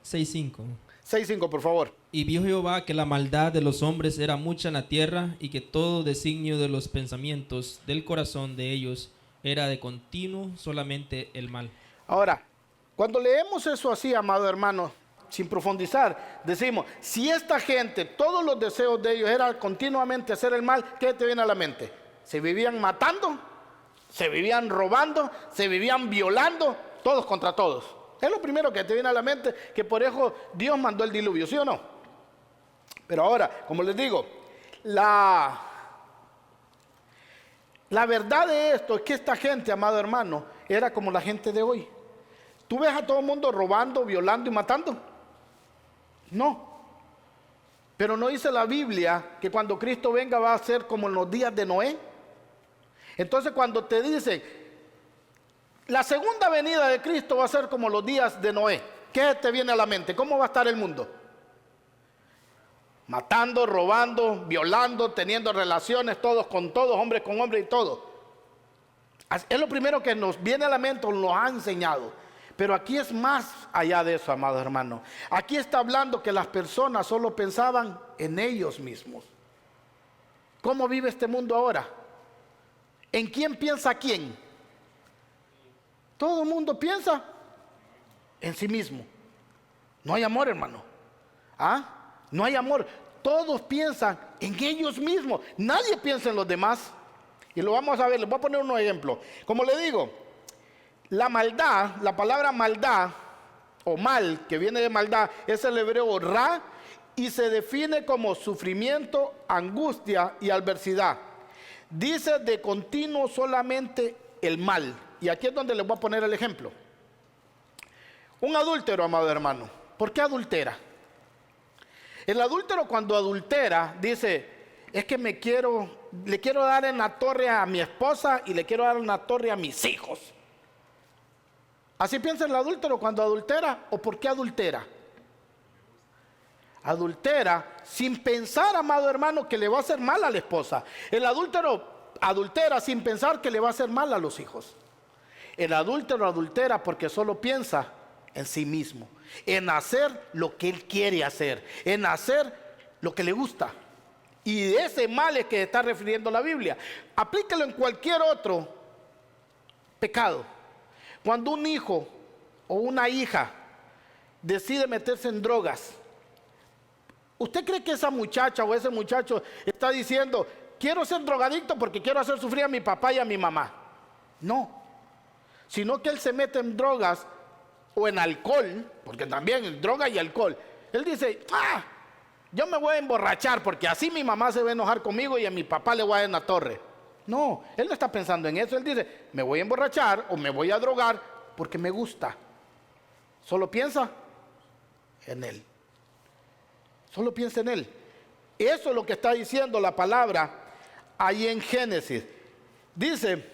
6:5. 6:5, por favor. Y vio Jehová que la maldad de los hombres era mucha en la tierra, y que todo designio de los pensamientos del corazón de ellos era de continuo solamente el mal. Ahora, cuando leemos eso así, amado hermano, sin profundizar, decimos, si esta gente, todos los deseos de ellos eran continuamente hacer el mal, ¿qué te viene a la mente? Se vivían matando, se vivían robando, se vivían violando, todos contra todos. Es lo primero que te viene a la mente, que por eso Dios mandó el diluvio, ¿sí o no? Pero ahora, como les digo, la verdad de esto es que esta gente, amado hermano, era como la gente de hoy. ¿Tú ves a todo el mundo robando, violando y matando? No. Pero no dice la Biblia que cuando Cristo venga va a ser como en los días de Noé. Entonces cuando te dicen, la segunda venida de Cristo va a ser como los días de Noé, ¿qué te viene a la mente? ¿Cómo va a estar el mundo? matando, robando, violando, teniendo relaciones, todos con todos, hombres con hombres y todo. Es lo primero que nos viene a la mente, nos ha enseñado. Pero aquí es más allá de eso, amados hermanos. Aquí está hablando que las personas solo pensaban en ellos mismos. ¿Cómo vive este mundo ahora? ¿En quién piensa quién? Todo el mundo piensa en sí mismo. No hay amor, hermano. No hay amor. Todos piensan en ellos mismos. Nadie piensa en los demás. Y lo vamos a ver. Les voy a poner unos ejemplos. Como le digo, la maldad, la palabra maldad o mal, que viene de maldad, es el hebreo ra, y se define como sufrimiento, angustia y adversidad. Dice de continuo solamente el mal. Y aquí es donde les voy a poner el ejemplo. Un adúltero, amado hermano, ¿por qué adultera? El adúltero, cuando adultera, dice: es que le quiero dar en la torre a mi esposa y le quiero dar en la torre a mis hijos. ¿Así piensa el adúltero cuando adultera? ¿O por qué adultera? Adultera sin pensar, amado hermano, que le va a hacer mal a la esposa. El adúltero adultera sin pensar que le va a hacer mal a los hijos. El adúltero adultera porque solo piensa en sí mismo, en hacer lo que él quiere hacer, en hacer lo que le gusta. Y de ese mal es que está refiriendo la Biblia. Aplíquelo en cualquier otro pecado. Cuando un hijo o una hija decide meterse en drogas, ¿usted cree que esa muchacha o ese muchacho está diciendo: quiero ser drogadicto porque quiero hacer sufrir a mi papá y a mi mamá? No, sino que él se mete en drogas o en alcohol, porque también en droga y alcohol. Él dice: yo me voy a emborrachar porque así mi mamá se va a enojar conmigo y a mi papá le voy a dar en la torre. No, él no está pensando en eso. Él dice: me voy a emborrachar o me voy a drogar porque me gusta. Solo piensa en él. Solo piensa en él. Eso es lo que está diciendo la palabra ahí en Génesis. Dice,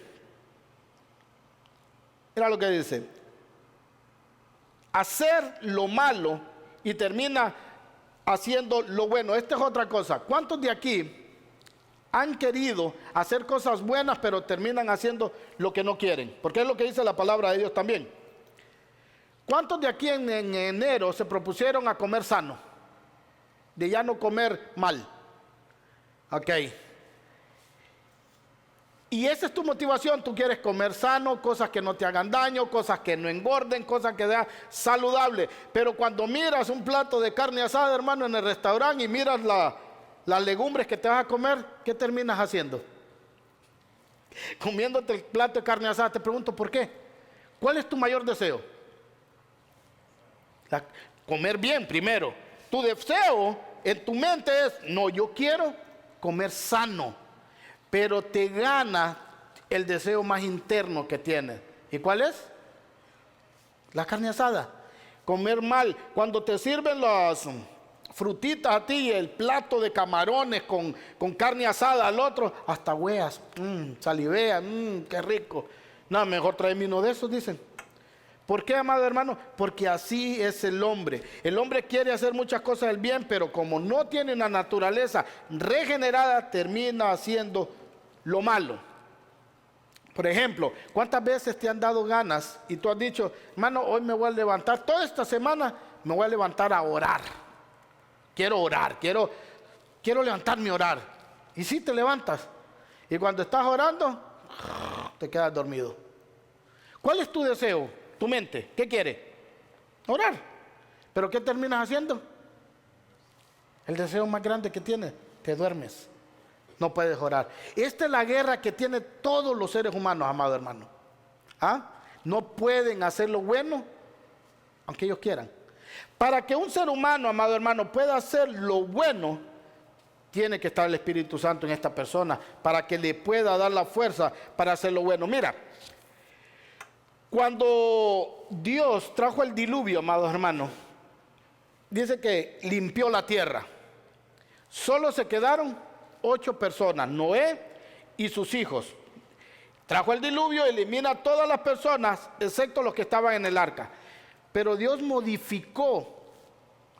mira lo que dice: hacer lo malo y termina haciendo lo bueno. Esta es otra cosa. ¿Cuántos de aquí han querido hacer cosas buenas pero terminan haciendo lo que no quieren? Porque es lo que dice la palabra de Dios también. ¿Cuántos de aquí en enero se propusieron a comer sano? De ya no comer mal. Ok. Y esa es tu motivación. Tú quieres comer sano, cosas que no te hagan daño, cosas que no engorden, cosas que sean saludables. Pero cuando miras un plato de carne asada, hermano, en el restaurante y miras las legumbres que te vas a comer, ¿qué terminas haciendo? Comiéndote el plato de carne asada. Te pregunto, ¿por qué? ¿Cuál es tu mayor deseo? Comer bien primero. Tu deseo en tu mente es: no, yo quiero comer sano. Pero te gana el deseo más interno que tienes. ¿Y cuál es? La carne asada. Comer mal. Cuando te sirven las frutitas a ti, el plato de camarones con carne asada al otro, hasta hueas, salivea, qué rico. No, mejor tráeme uno de esos, dicen. ¿Por qué, amado hermano? Porque así es el hombre. El hombre quiere hacer muchas cosas del bien, pero como no tiene una naturaleza regenerada, termina haciendo lo malo. Por ejemplo, ¿cuántas veces te han dado ganas y tú has dicho: hermano, hoy me voy a levantar, toda esta semana me voy a levantar a orar? Quiero orar, quiero levantarme a orar. Y sí te levantas. Y cuando estás orando, te quedas dormido. ¿Cuál es tu deseo? Tu mente, ¿qué quiere? Orar. ¿Pero qué terminas haciendo? El deseo más grande que tienes, te duermes. No puedes orar. Esta es la guerra que tienen todos los seres humanos, amado hermano. No pueden hacer lo bueno, aunque ellos quieran. Para que un ser humano, amado hermano, pueda hacer lo bueno, tiene que estar el Espíritu Santo en esta persona, para que le pueda dar la fuerza para hacer lo bueno. Mira, cuando Dios trajo el diluvio, amados hermanos, dice que limpió la tierra. Solo se quedaron 8 personas, Noé y sus hijos. Trajo el diluvio, elimina a todas las personas, excepto los que estaban en el arca. Pero Dios modificó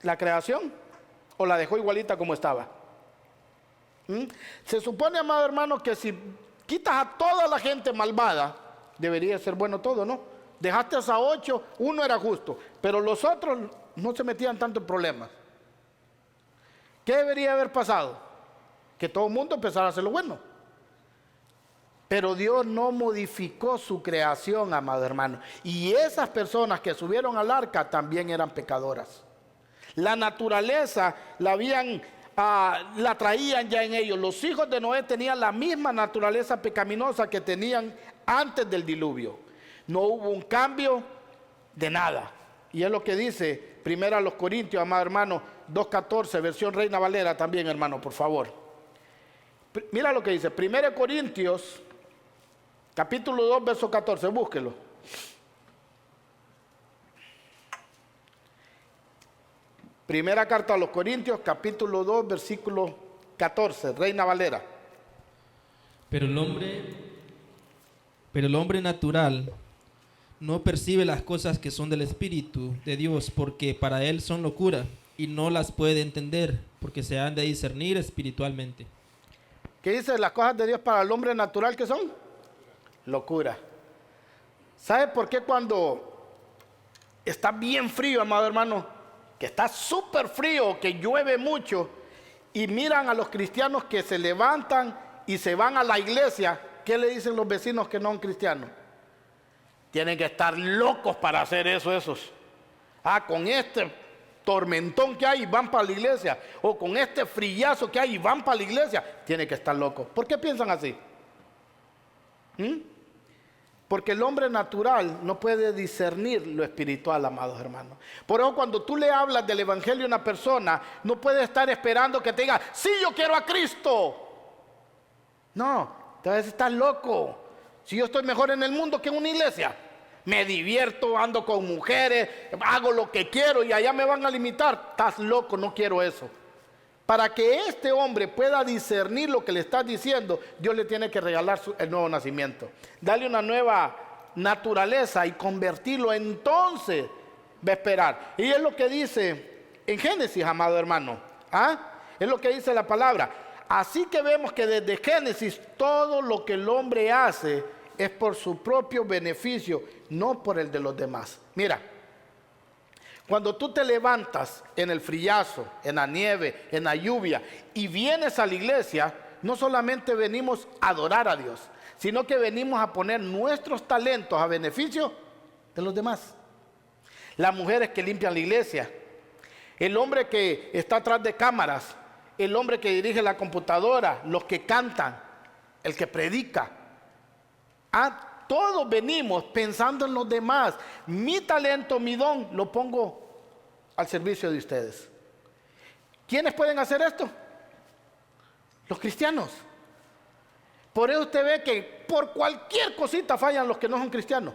la creación. ¿O la dejó igualita como estaba? Se supone, amado hermano, que si quitas a toda la gente malvada, debería ser bueno todo, ¿no? Dejaste a 8, uno era justo, pero los otros no se metían tanto en problemas. ¿Qué debería haber pasado? Que todo el mundo empezara a hacer lo bueno. Pero Dios no modificó su creación, amado hermano. Y esas personas que subieron al arca también eran pecadoras. La naturaleza la traían ya en ellos. Los hijos de Noé tenían la misma naturaleza pecaminosa que tenían antes del diluvio. No hubo un cambio de nada. Y es lo que dice 1 Corintios, amado hermano, 2:14, versión Reina Valera también, hermano, por favor. Mira lo que dice, 1 Corintios, capítulo 2, verso 14, búsquelo. Primera carta a los Corintios, capítulo 2, versículo 14, Reina Valera. Pero el hombre natural no percibe las cosas que son del Espíritu de Dios, porque para él son locura, y no las puede entender, porque se han de discernir espiritualmente. ¿Qué dice las cosas de Dios para el hombre natural que son? Locura. ¿Sabe por qué cuando está bien frío, amado hermano, que está súper frío, que llueve mucho, y miran a los cristianos que se levantan y se van a la iglesia, qué le dicen los vecinos que no son cristianos? Tienen que estar locos para hacer eso esos. Con este tormentón que hay y van para la iglesia, o con este frillazo que hay y van para la iglesia, tienen que estar locos. ¿Por qué piensan así? Porque el hombre natural no puede discernir lo espiritual, amados hermanos. Por eso cuando tú le hablas del evangelio a una persona, no puede estar esperando que te diga, sí, yo quiero a Cristo. No, entonces estás loco. Si yo estoy mejor en el mundo que en una iglesia, me divierto, ando con mujeres, hago lo que quiero y allá me van a limitar. Estás loco, no quiero eso. Para que este hombre pueda discernir lo que le estás diciendo, Dios le tiene que regalar el nuevo nacimiento. Darle una nueva naturaleza y convertirlo, entonces va a esperar. Y es lo que dice en Génesis, amado hermano. Es lo que dice la palabra. Así que vemos que desde Génesis todo lo que el hombre hace es por su propio beneficio, no por el de los demás. Mira, cuando tú te levantas en el frillazo, en la nieve, en la lluvia y vienes a la iglesia, no solamente venimos a adorar a Dios, sino que venimos a poner nuestros talentos a beneficio de los demás. Las mujeres que limpian la iglesia, el hombre que está atrás de cámaras, el hombre que dirige la computadora, los que cantan, el que predica. Todos venimos pensando en los demás. Mi talento, mi don, lo pongo al servicio de ustedes. ¿Quiénes pueden hacer esto? Los cristianos. Por eso usted ve que por cualquier cosita fallan los que no son cristianos.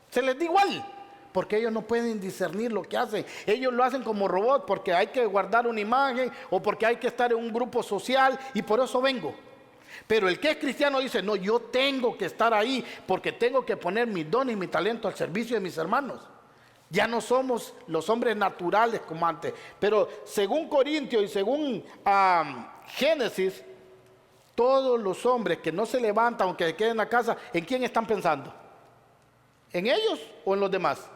Se les da igual, porque ellos no pueden discernir lo que hacen. Ellos lo hacen como robot, porque hay que guardar una imagen o porque hay que estar en un grupo social y por eso vengo. Pero el que es cristiano dice, no, yo tengo que estar ahí porque tengo que poner mi don y mi talento al servicio de mis hermanos. Ya no somos los hombres naturales como antes. Pero según Corintios y según Génesis, todos los hombres que no se levantan o que se queden en la casa, ¿en quién están pensando? ¿En ellos o en los demás?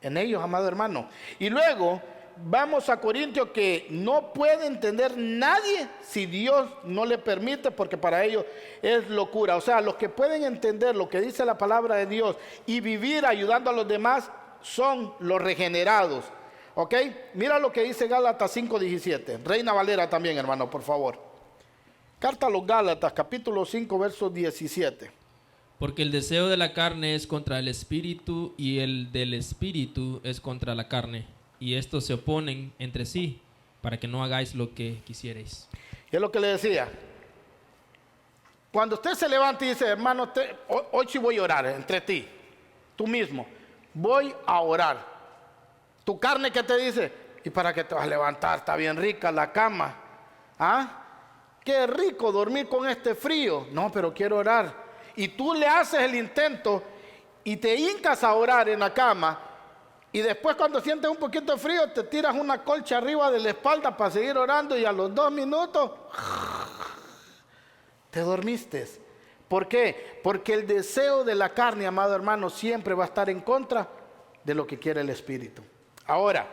En ellos, amado hermano. Y luego vamos a Corintios, que no puede entender nadie si Dios no le permite, porque para ellos es locura. O sea, los que pueden entender lo que dice la palabra de Dios y vivir ayudando a los demás son los regenerados. ¿Ok? Mira lo que dice Gálatas 5:17. Reina Valera también, hermano, por favor. Carta a los Gálatas, capítulo 5, verso 17. Porque el deseo de la carne es contra el espíritu y el del espíritu es contra la carne. Y estos se oponen entre sí para que no hagáis lo que quisierais. Y es lo que le decía. Cuando usted se levanta y dice, hermano, hoy sí voy a orar entre ti, tú mismo, voy a orar. Tu carne, ¿qué te dice? ¿Y para qué te vas a levantar? Está bien rica la cama. Qué rico dormir con este frío. No, pero quiero orar. Y tú le haces el intento y te hincas a orar en la cama. Y después cuando sientes un poquito de frío, te tiras una colcha arriba de la espalda para seguir orando y a los 2 minutos te dormiste. ¿Por qué? Porque el deseo de la carne, amado hermano, siempre va a estar en contra de lo que quiere el Espíritu. Ahora,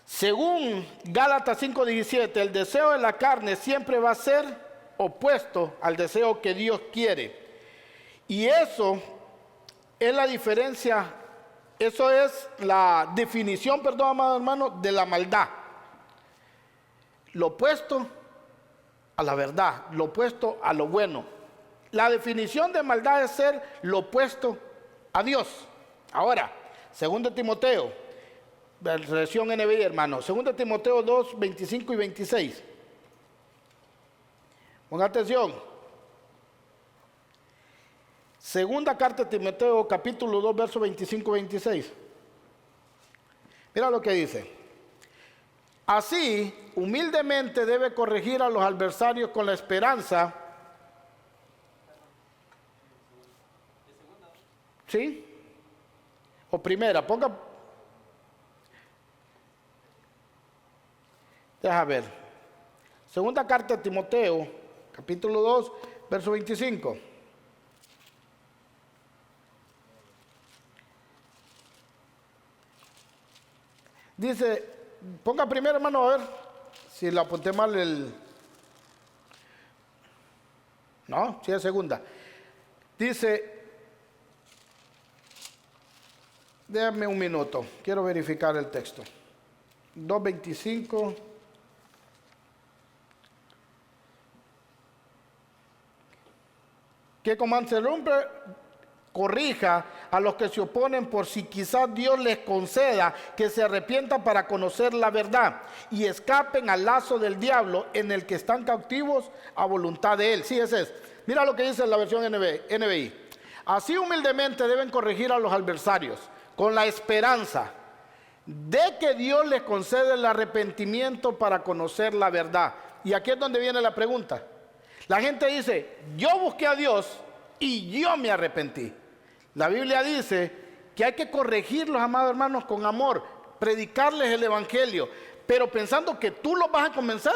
según Gálatas 5:17, el deseo de la carne siempre va a ser opuesto al deseo que Dios quiere. Y eso es la diferencia. Eso es la definición, perdón, amado hermano, de la maldad. Lo opuesto a la verdad, lo opuesto a lo bueno. La definición de maldad es ser lo opuesto a Dios. Ahora, 2 Timoteo, versión NBI, hermano, 2 Timoteo 2, 25 y 26. Ponga atención. Segunda carta de Timoteo, capítulo 2, versos 25 y 26. Mira lo que dice. Así, humildemente debe corregir a los adversarios con la esperanza. ¿Sí? O primera, ponga. Deja ver. Segunda carta de Timoteo, capítulo 2, verso 25. Dice, ponga primero, hermano, a ver si le apunté mal el... No, sí es segunda. Dice, déjame un minuto, quiero verificar el texto. 2:25. Que como mansedumbre corrija a los que se oponen, por si quizás Dios les conceda que se arrepientan para conocer la verdad y escapen al lazo del diablo en el que están cautivos a voluntad de él. Sí, ese es. Mira lo que dice la versión NBI. Así humildemente deben corregir a los adversarios con la esperanza de que Dios les concede el arrepentimiento para conocer la verdad. Y aquí es donde viene la pregunta. La gente dice, yo busqué a Dios y yo me arrepentí. La Biblia dice que hay que corregirlos, amados hermanos, con amor, predicarles el evangelio, pero pensando que tú los vas a convencer.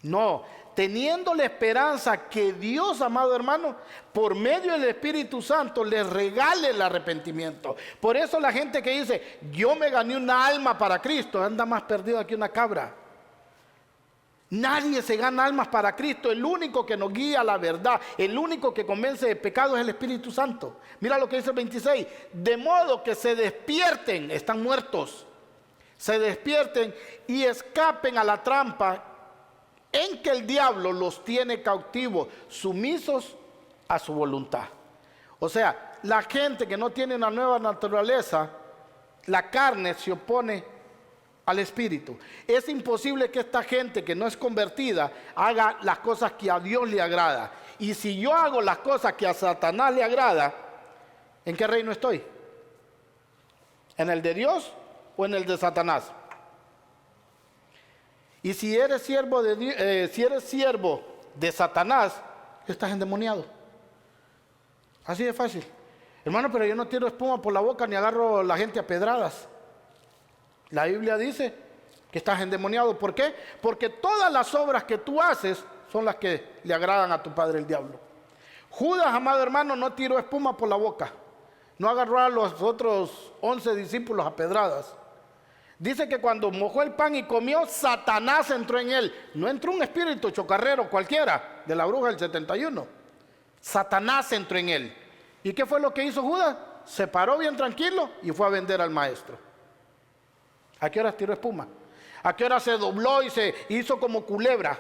No, teniendo la esperanza que Dios, amado hermano, por medio del Espíritu Santo les regale el arrepentimiento. Por eso la gente que dice, yo me gané una alma para Cristo, anda más perdido que una cabra. Nadie se gana almas para Cristo. El único que nos guía a la verdad, el único que convence de pecado es el Espíritu Santo. Mira lo que dice el 26. De modo que se despierten, están muertos, se despierten y escapen a la trampa en que el diablo los tiene cautivos, sumisos a su voluntad. O sea, la gente que no tiene una nueva naturaleza, la carne se opone al Espíritu. Es imposible que esta gente que no es convertida haga las cosas que a Dios le agrada. Y si yo hago las cosas que a Satanás le agrada, ¿en qué reino estoy? ¿En el de Dios o en el de Satanás? Y si eres siervo de Dios, si eres siervo de Satanás, estás endemoniado. Así de fácil. Hermano, pero yo no tiro espuma por la boca ni agarro a la gente a pedradas. La Biblia dice que estás endemoniado. ¿Por qué? Porque todas las obras que tú haces son las que le agradan a tu padre el diablo. Judas, amado hermano, no tiró espuma por la boca. No agarró a los otros 11 discípulos a pedradas. Dice que cuando mojó el pan y comió, Satanás entró en él. No entró un espíritu chocarrero cualquiera de la bruja del 71. Satanás entró en él. ¿Y qué fue lo que hizo Judas? Se paró bien tranquilo y fue a vender al maestro. ¿A qué horas tiró espuma? ¿A qué hora se dobló y se hizo como culebra?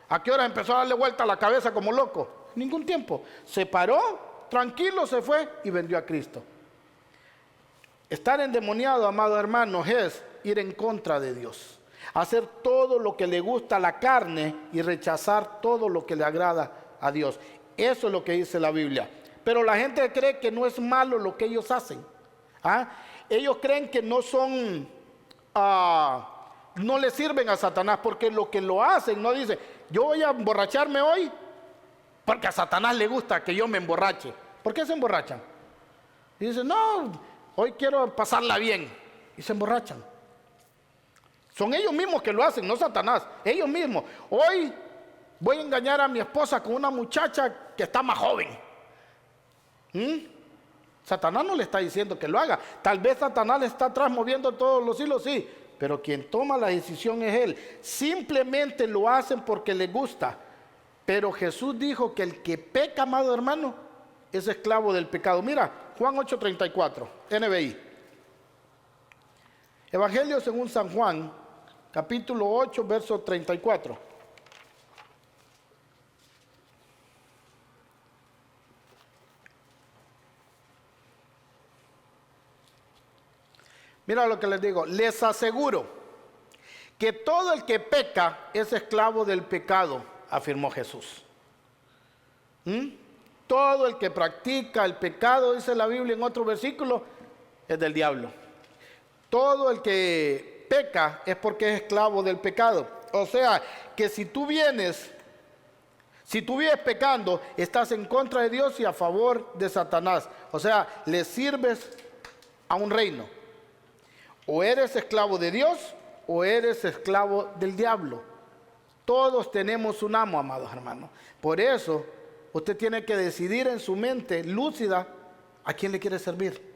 ¿A qué hora empezó a darle vuelta a la cabeza como loco? Ningún tiempo. Se paró, tranquilo, se fue y vendió a Cristo. Estar endemoniado, amados hermanos, es ir en contra de Dios. Hacer todo lo que le gusta a la carne y rechazar todo lo que le agrada a Dios. Eso es lo que dice la Biblia. Pero la gente cree que no es malo lo que ellos hacen. Ellos creen que no son... no le sirven a Satanás, porque lo que lo hacen no dice, yo voy a emborracharme hoy porque a Satanás le gusta que yo me emborrache. ¿Por qué se emborrachan? Y dicen, no, hoy quiero pasarla bien, y se emborrachan. Son ellos mismos que lo hacen, no Satanás, ellos mismos. Hoy voy a engañar a mi esposa con una muchacha que está más joven. Satanás no le está diciendo que lo haga. Tal vez Satanás le está atrás moviendo todos los hilos, sí, pero quien toma la decisión es él. Simplemente lo hacen porque les gusta. Pero Jesús dijo que el que peca, amado hermano, es esclavo del pecado. Mira, Juan 8:34, NBI. Evangelio según San Juan, capítulo 8, verso 34. Mira lo que les digo, les aseguro que todo el que peca es esclavo del pecado, afirmó Jesús. Todo el que practica el pecado, dice la Biblia en otro versículo, es del diablo. Todo el que peca es porque es esclavo del pecado. O sea, que si tú vives pecando, estás en contra de Dios y a favor de Satanás. O sea, le sirves a un reino. O eres esclavo de Dios o eres esclavo del diablo. Todos tenemos un amo, amados hermanos. Por eso, usted tiene que decidir en su mente lúcida a quién le quiere servir.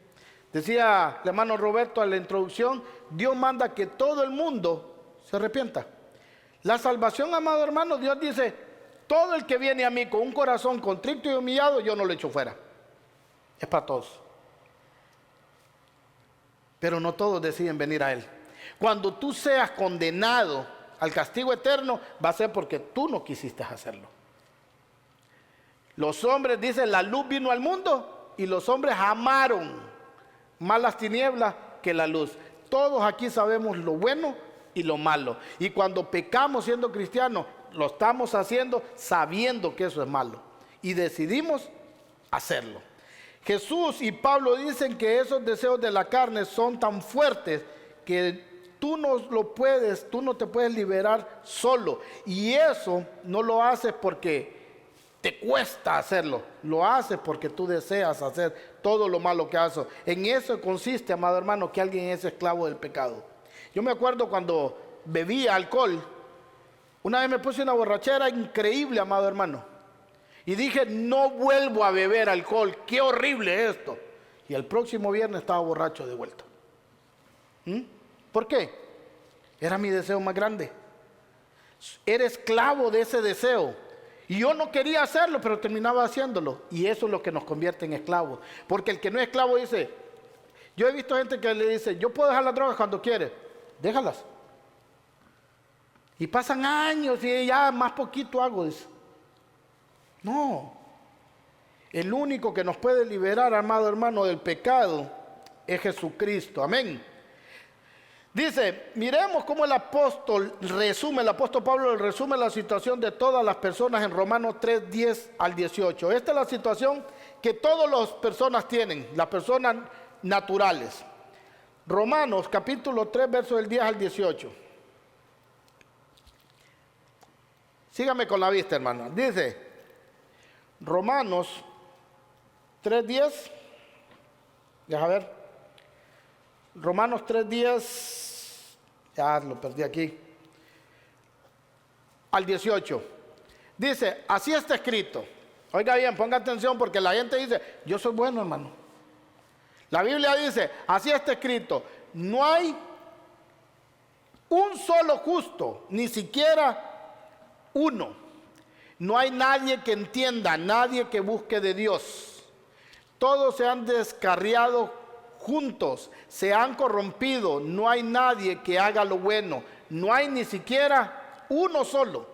Decía el hermano Roberto en la introducción, Dios manda que todo el mundo se arrepienta. La salvación, amado hermano, Dios dice, todo el que viene a mí con un corazón contrito y humillado, yo no lo echo fuera. Es para todos. Pero no todos deciden venir a Él. Cuando tú seas condenado al castigo eterno, va a ser porque tú no quisiste hacerlo. Los hombres, dicen, la luz vino al mundo y los hombres amaron más las tinieblas que la luz. Todos aquí sabemos lo bueno y lo malo. Y cuando pecamos siendo cristianos, lo estamos haciendo sabiendo que eso es malo. Y decidimos hacerlo. Jesús y Pablo dicen que esos deseos de la carne son tan fuertes que tú no te puedes liberar solo. Y eso no lo haces porque te cuesta hacerlo, lo haces porque tú deseas hacer todo lo malo que haces. En eso consiste, amado hermano, que alguien es esclavo del pecado. Yo me acuerdo cuando bebía alcohol, una vez me puse una borrachera increíble, amado hermano. Y dije, no vuelvo a beber alcohol, qué horrible es esto. Y el próximo viernes estaba borracho de vuelta. ¿Por qué? Era mi deseo más grande. Era esclavo de ese deseo. Y yo no quería hacerlo, pero terminaba haciéndolo. Y eso es lo que nos convierte en esclavos. Porque el que no es esclavo dice, yo he visto gente que le dice, yo puedo dejar las drogas cuando quiere. Déjalas. Y pasan años y ya más poquito hago eso. No, el único que nos puede liberar, amado hermano, del pecado es Jesucristo, amén. Dice, miremos cómo el apóstol Pablo resume la situación de todas las personas en Romanos 3, 10 al 18. Esta es la situación que todas las personas tienen, las personas naturales. Romanos capítulo 3, versos del 10 al 18. Sígame con la vista, hermano. Dice, Romanos 3:10, deja ver, Romanos 3:10, ya lo perdí aquí, al 18, dice, así está escrito. Oiga bien, ponga atención porque la gente dice, yo soy bueno, hermano. La Biblia dice, así está escrito, no hay un solo justo, ni siquiera uno. No hay nadie que entienda, nadie que busque de Dios. Todos se han descarriado juntos, se han corrompido. No hay nadie que haga lo bueno. No hay ni siquiera uno solo.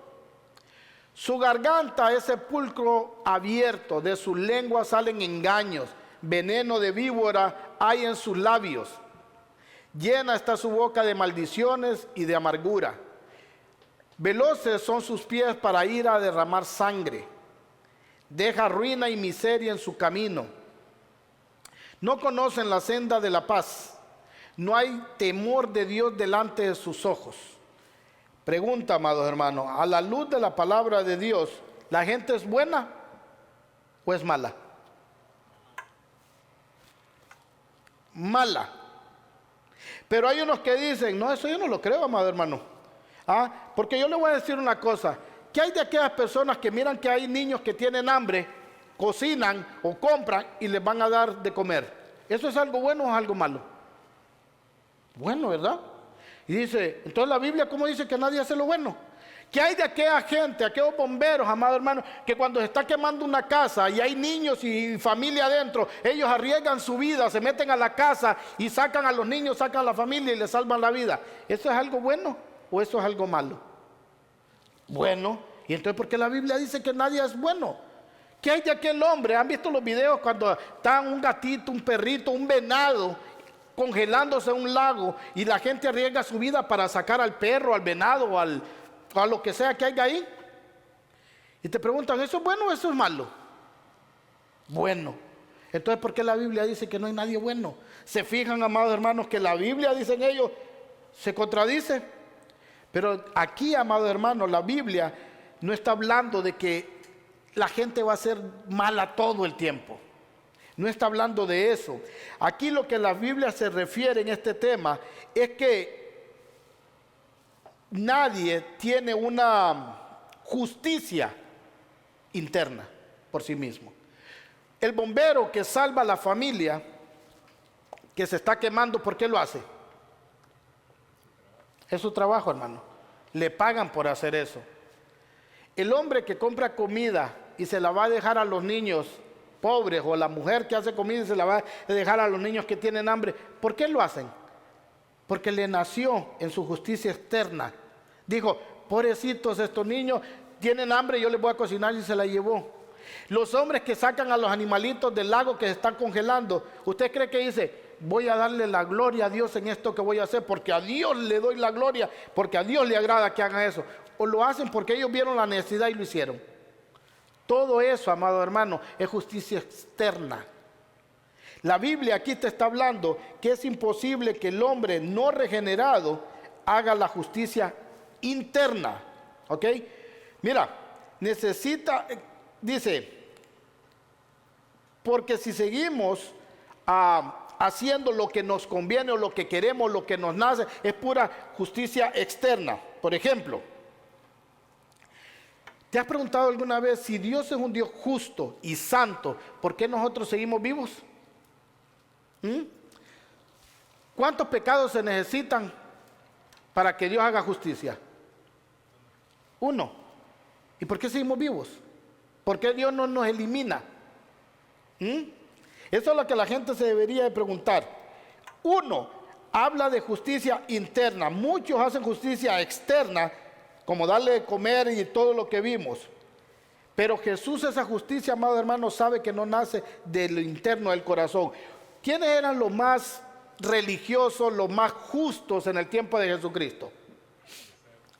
Su garganta es sepulcro abierto, de su lengua salen engaños. Veneno de víbora hay en sus labios. Llena está su boca de maldiciones y de amargura. Veloces son sus pies para ir a derramar sangre. Deja ruina y miseria en su camino. No conocen la senda de la paz. No hay temor de Dios delante de sus ojos. Pregunta, amados hermanos, a la luz de la palabra de Dios, ¿la gente es buena o es mala? mala. Pero hay unos que dicen, no, eso yo no lo creo, amado hermano. Porque yo le voy a decir una cosa. ¿Qué hay de aquellas personas que miran que hay niños que tienen hambre, cocinan o compran y les van a dar de comer? ¿Eso es algo bueno o es algo malo? Bueno, ¿verdad? Y dice, entonces la Biblia, ¿cómo dice que nadie hace lo bueno? ¿Qué hay de aquella gente, aquellos bomberos, amado hermano, que cuando se está quemando una casa y hay niños y familia adentro, ellos arriesgan su vida, se meten a la casa y sacan a los niños, sacan a la familia y les salvan la vida? ¿Eso es algo bueno o eso es algo malo? Bueno, y entonces ¿por qué la Biblia dice que nadie es bueno? ¿Qué hay de aquel hombre? ¿Han visto los videos cuando está un gatito, un perrito, un venado congelándose en un lago y la gente arriesga su vida para sacar al perro, al venado o a lo que sea que haya ahí? Y te preguntan, ¿eso es bueno o eso es malo? Bueno. Entonces, ¿por qué la Biblia dice que no hay nadie bueno? ¿Se fijan, amados hermanos, que la Biblia, dicen ellos, se contradice? Pero aquí, amados hermanos, la Biblia no está hablando de que la gente va a ser mala todo el tiempo. No está hablando de eso. Aquí lo que la Biblia se refiere en este tema es que nadie tiene una justicia interna por sí mismo. El bombero que salva a la familia que se está quemando, ¿por qué lo hace? Es su trabajo, hermano. Le pagan por hacer eso. El hombre que compra comida y se la va a dejar a los niños pobres, o la mujer que hace comida y se la va a dejar a los niños que tienen hambre, ¿por qué lo hacen? Porque le nació en su justicia externa. Dijo, pobrecitos, estos niños tienen hambre, yo les voy a cocinar, y se la llevó. Los hombres que sacan a los animalitos del lago que se están congelando, ¿usted cree que dice, voy a darle la gloria a Dios en esto que voy a hacer, porque a Dios le doy la gloria, porque a Dios le agrada que hagan eso? O lo hacen porque ellos vieron la necesidad y lo hicieron. Todo eso, amado hermano, es justicia externa. La Biblia aquí te está hablando que es imposible que el hombre no regenerado haga la justicia interna. ¿Ok? Mira, dice, porque si seguimos haciendo lo que nos conviene o lo que queremos, lo que nos nace, es pura justicia externa. Por ejemplo, ¿te has preguntado alguna vez si Dios es un Dios justo y santo, por qué nosotros seguimos vivos? ¿Cuántos pecados se necesitan para que Dios haga justicia? Uno. ¿Y por qué seguimos vivos? ¿Por qué Dios no nos elimina? Eso es lo que la gente se debería de preguntar. Uno, habla de justicia interna. Muchos hacen justicia externa, como darle de comer y todo lo que vimos. Pero Jesús, esa justicia, amado hermano, sabe que no nace de lo interno del corazón. ¿Quiénes eran los más religiosos, los más justos en el tiempo de Jesucristo?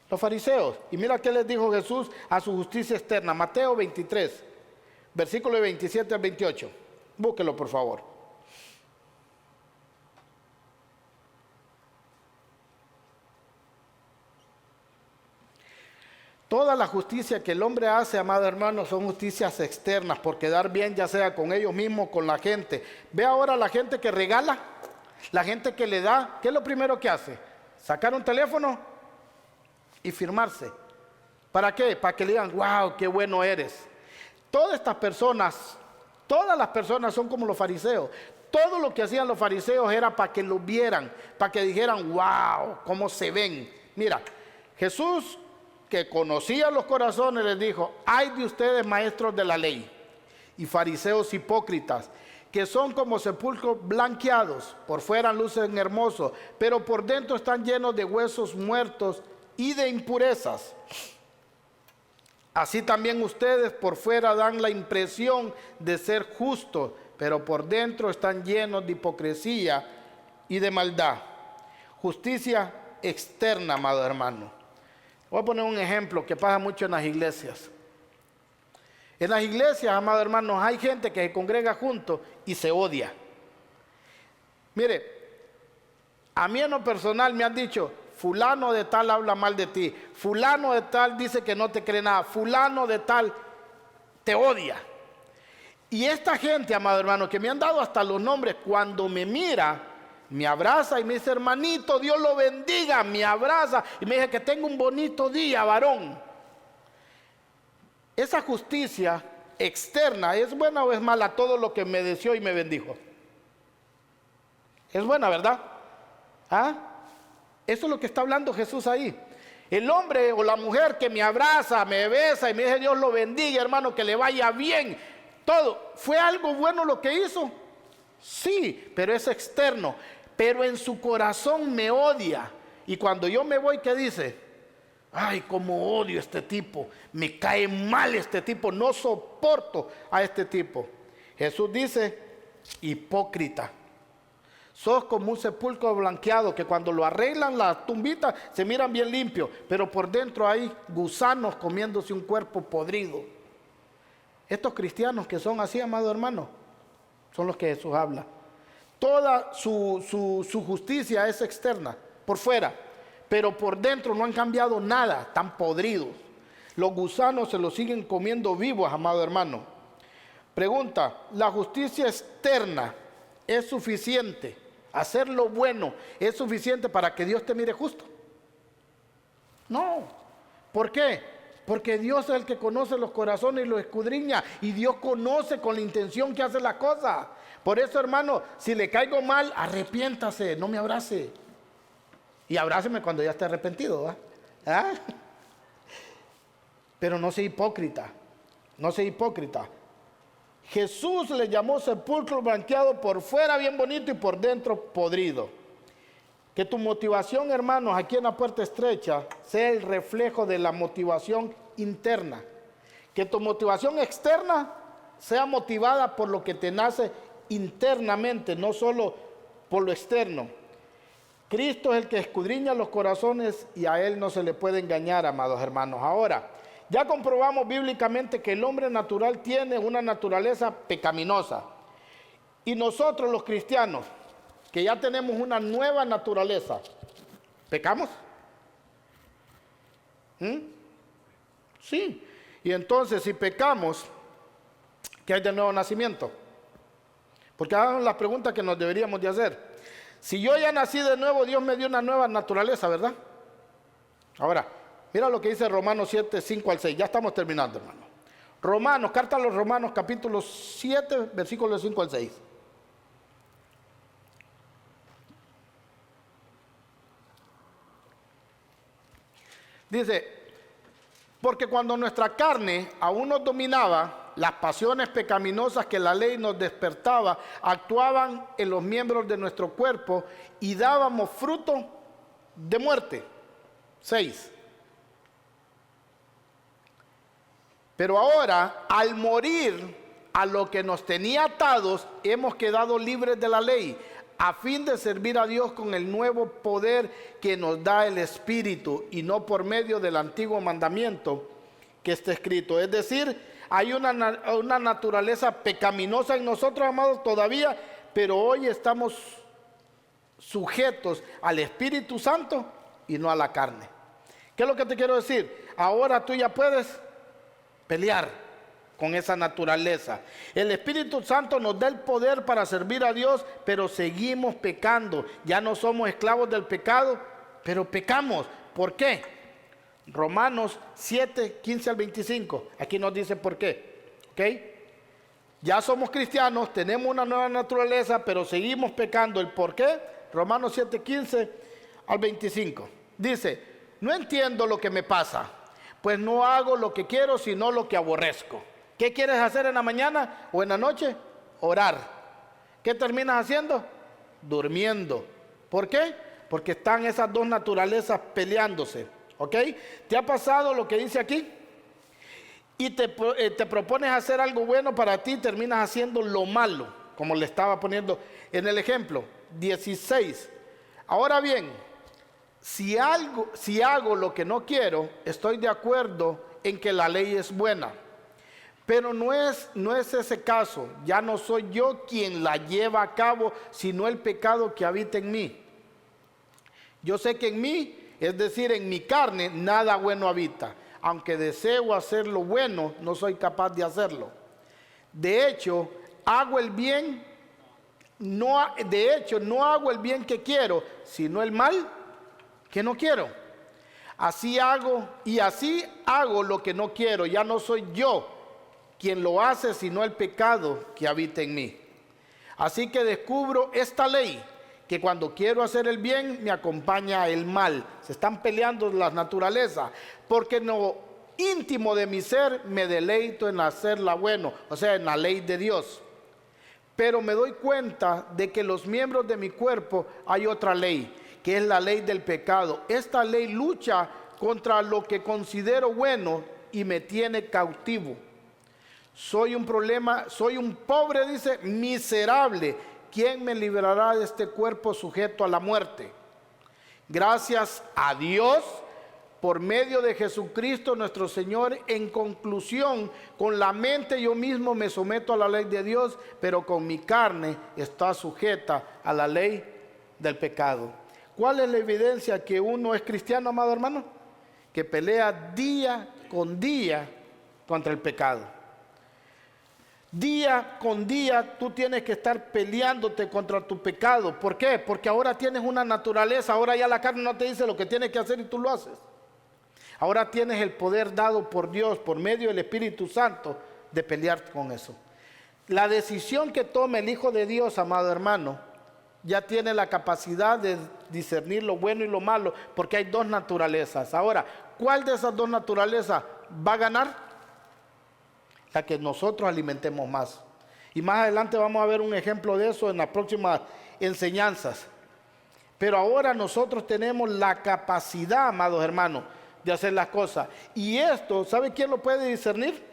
Los fariseos. Y mira qué les dijo Jesús a su justicia externa. Mateo 23, versículo 27 al 28. Búsquelo, por favor. Toda la justicia que el hombre hace, amado hermano, son justicias externas por quedar bien, ya sea con ellos mismos, con la gente. Ve ahora la gente que regala, la gente que le da. ¿Qué es lo primero que hace? Sacar un teléfono y firmarse. ¿Para qué? Para que le digan, wow, qué bueno eres. Todas las personas son como los fariseos. Todo lo que hacían los fariseos era para que lo vieran, para que dijeran, wow, cómo se ven. Mira, Jesús, que conocía los corazones, les dijo, ay de ustedes, maestros de la ley y fariseos hipócritas, que son como sepulcros blanqueados, por fuera lucen hermosos, pero por dentro están llenos de huesos muertos y de impurezas. Así también ustedes por fuera dan la impresión de ser justos, pero por dentro están llenos de hipocresía y de maldad. Justicia externa, amado hermano. Voy a poner un ejemplo que pasa mucho en las iglesias. En las iglesias, amados hermanos, hay gente que se congrega juntos y se odia. Mire, a mí en lo personal me han dicho, fulano de tal habla mal de ti, fulano de tal dice que no te cree nada, fulano de tal te odia. Y esta gente, amado hermano, que me han dado hasta los nombres, cuando me mira, me abraza y me dice, hermanito, Dios lo bendiga, me abraza y me dice que tenga un bonito día, varón. Esa justicia externa, ¿es buena o es mala todo lo que me deseó y me bendijo? Es buena, ¿verdad? ¿Ah? Eso es lo que está hablando Jesús ahí. El hombre o la mujer que me abraza, me besa y me dice Dios lo bendiga, hermano, que le vaya bien. Todo, ¿fue algo bueno lo que hizo? Sí, pero es externo. Pero en su corazón me odia. Y cuando yo me voy, ¿qué dice? Ay, cómo odio a este tipo. Me cae mal este tipo. No soporto a este tipo. Jesús dice, hipócrita. Sos como un sepulcro blanqueado que cuando lo arreglan las tumbitas se miran bien limpios, pero por dentro hay gusanos comiéndose un cuerpo podrido. Estos cristianos que son así, amado hermano, son los que Jesús habla. Toda su justicia es externa, por fuera, pero por dentro no han cambiado nada, están podridos. Los gusanos se los siguen comiendo vivos, amado hermano. Pregunta, ¿la justicia externa es suficiente? Hacer lo bueno es suficiente para que Dios te mire justo. No. ¿Por qué? Porque Dios es el que conoce los corazones y los escudriña. Y Dios conoce con la intención que hace la cosa. Por eso, hermano, si le caigo mal, arrepiéntase, no me abrace. Y abráceme cuando ya esté arrepentido, ¿va? ¿Ah? Pero no sea hipócrita. No sea hipócrita. Jesús le llamó sepulcro blanqueado por fuera bien bonito y por dentro podrido. Que tu motivación, hermanos, aquí en la puerta estrecha sea el reflejo de la motivación interna. Que tu motivación externa sea motivada por lo que te nace internamente, no solo por lo externo. Cristo es el que escudriña los corazones y a Él no se le puede engañar, amados hermanos. Ahora, ya comprobamos bíblicamente que el hombre natural tiene una naturaleza pecaminosa. Y nosotros los cristianos, que ya tenemos una nueva naturaleza, ¿pecamos? Sí. Y entonces, si pecamos, ¿qué hay de nuevo nacimiento? Porque hagan las preguntas que nos deberíamos de hacer. Si yo ya nací de nuevo, Dios me dio una nueva naturaleza, ¿verdad? Ahora, mira lo que dice Romanos 7, 5 al 6. Ya estamos terminando, hermano. Romanos, carta a los Romanos, capítulo 7, versículos 5 al 6. Dice, porque cuando nuestra carne aún nos dominaba, las pasiones pecaminosas que la ley nos despertaba actuaban en los miembros de nuestro cuerpo y dábamos fruto de muerte. 6. Pero ahora, al morir a lo que nos tenía atados, hemos quedado libres de la ley, a fin de servir a Dios con el nuevo poder que nos da el Espíritu, y no por medio del antiguo mandamiento que está escrito. Es decir, hay una naturaleza pecaminosa en nosotros, amados, todavía, pero hoy estamos sujetos al Espíritu Santo y no a la carne. ¿Qué es lo que te quiero decir? Ahora tú ya puedes pelear con esa naturaleza. El Espíritu Santo nos da el poder para servir a Dios, pero seguimos pecando. Ya no somos esclavos del pecado, pero pecamos. ¿Por qué? Romanos 7, 15 al 25. Aquí nos dice por qué. ¿Ok? Ya somos cristianos, tenemos una nueva naturaleza, pero seguimos pecando. ¿El por qué? Romanos 7, 15 al 25. Dice, no entiendo lo que me pasa, pues no hago lo que quiero, sino lo que aborrezco. ¿Qué quieres hacer en la mañana o en la noche? Orar. ¿Qué terminas haciendo? Durmiendo. ¿Por qué? Porque están esas dos naturalezas peleándose. ¿Ok? ¿Te ha pasado lo que dice aquí? Y te propones hacer algo bueno para ti, terminas haciendo lo malo, como le estaba poniendo en el ejemplo. 16. Ahora bien, si hago lo que no quiero, estoy de acuerdo en que la ley es buena. Pero no es ese caso. Ya no soy yo quien la lleva a cabo, sino el pecado que habita en mí. Yo sé que en mí, es decir, en mi carne, nada bueno habita. Aunque deseo hacer lo bueno, no soy capaz de hacerlo. De hecho, hago el bien, no hago el bien que quiero, sino el mal que no quiero. Así hago lo que no quiero. Ya no soy yo quien lo hace, sino el pecado que habita en mí. Así que descubro esta ley, que cuando quiero hacer el bien, me acompaña el mal. Se están peleando las naturalezas, porque en lo íntimo de mi ser me deleito en hacer la bueno, o sea, en la ley de Dios. Pero me doy cuenta de que los miembros de mi cuerpo hay otra ley, que es la ley del pecado. Esta ley lucha contra lo que considero bueno y me tiene cautivo. Soy un pobre, dice, miserable. ¿Quién me librará de este cuerpo sujeto a la muerte? Gracias a Dios, por medio de Jesucristo nuestro Señor. En conclusión, con la mente yo mismo me someto a la ley de Dios, pero con mi carne está sujeta a la ley del pecado. ¿Cuál es la evidencia que uno es cristiano, amado hermano? Que pelea día con día contra el pecado. Día con día tú tienes que estar peleándote contra tu pecado. ¿Por qué? Porque ahora tienes una naturaleza, ahora ya la carne no te dice lo que tienes que hacer y tú lo haces. Ahora tienes el poder dado por Dios, por medio del Espíritu Santo, de pelear con eso. La decisión que tome el Hijo de Dios, amado hermano, ya tiene la capacidad de discernir lo bueno y lo malo, porque hay dos naturalezas. Ahora, ¿cuál de esas dos naturalezas va a ganar? La que nosotros alimentemos más. Y más adelante vamos a ver un ejemplo de eso en las próximas enseñanzas. Pero ahora nosotros tenemos la capacidad, amados hermanos, de hacer las cosas. Y esto, ¿sabe quién lo puede discernir?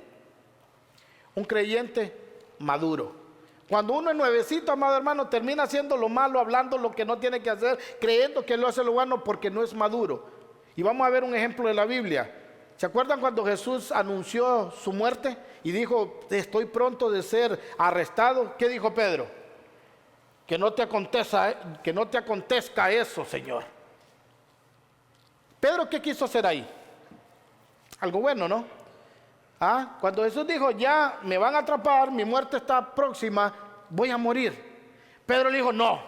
Un creyente maduro. Cuando uno es nuevecito, amado hermano, termina haciendo lo malo, hablando lo que no tiene que hacer, creyendo que lo hace lo bueno porque no es maduro. Y vamos a ver un ejemplo de la Biblia. ¿Se acuerdan cuando Jesús anunció su muerte y dijo, estoy pronto de ser arrestado? ¿Qué dijo Pedro? Que no te acontezca eso, Señor. Pedro, ¿qué quiso hacer ahí? Algo bueno, ¿no? Cuando Jesús dijo, ya me van a atrapar, mi muerte está próxima, voy a morir. Pedro le dijo, no,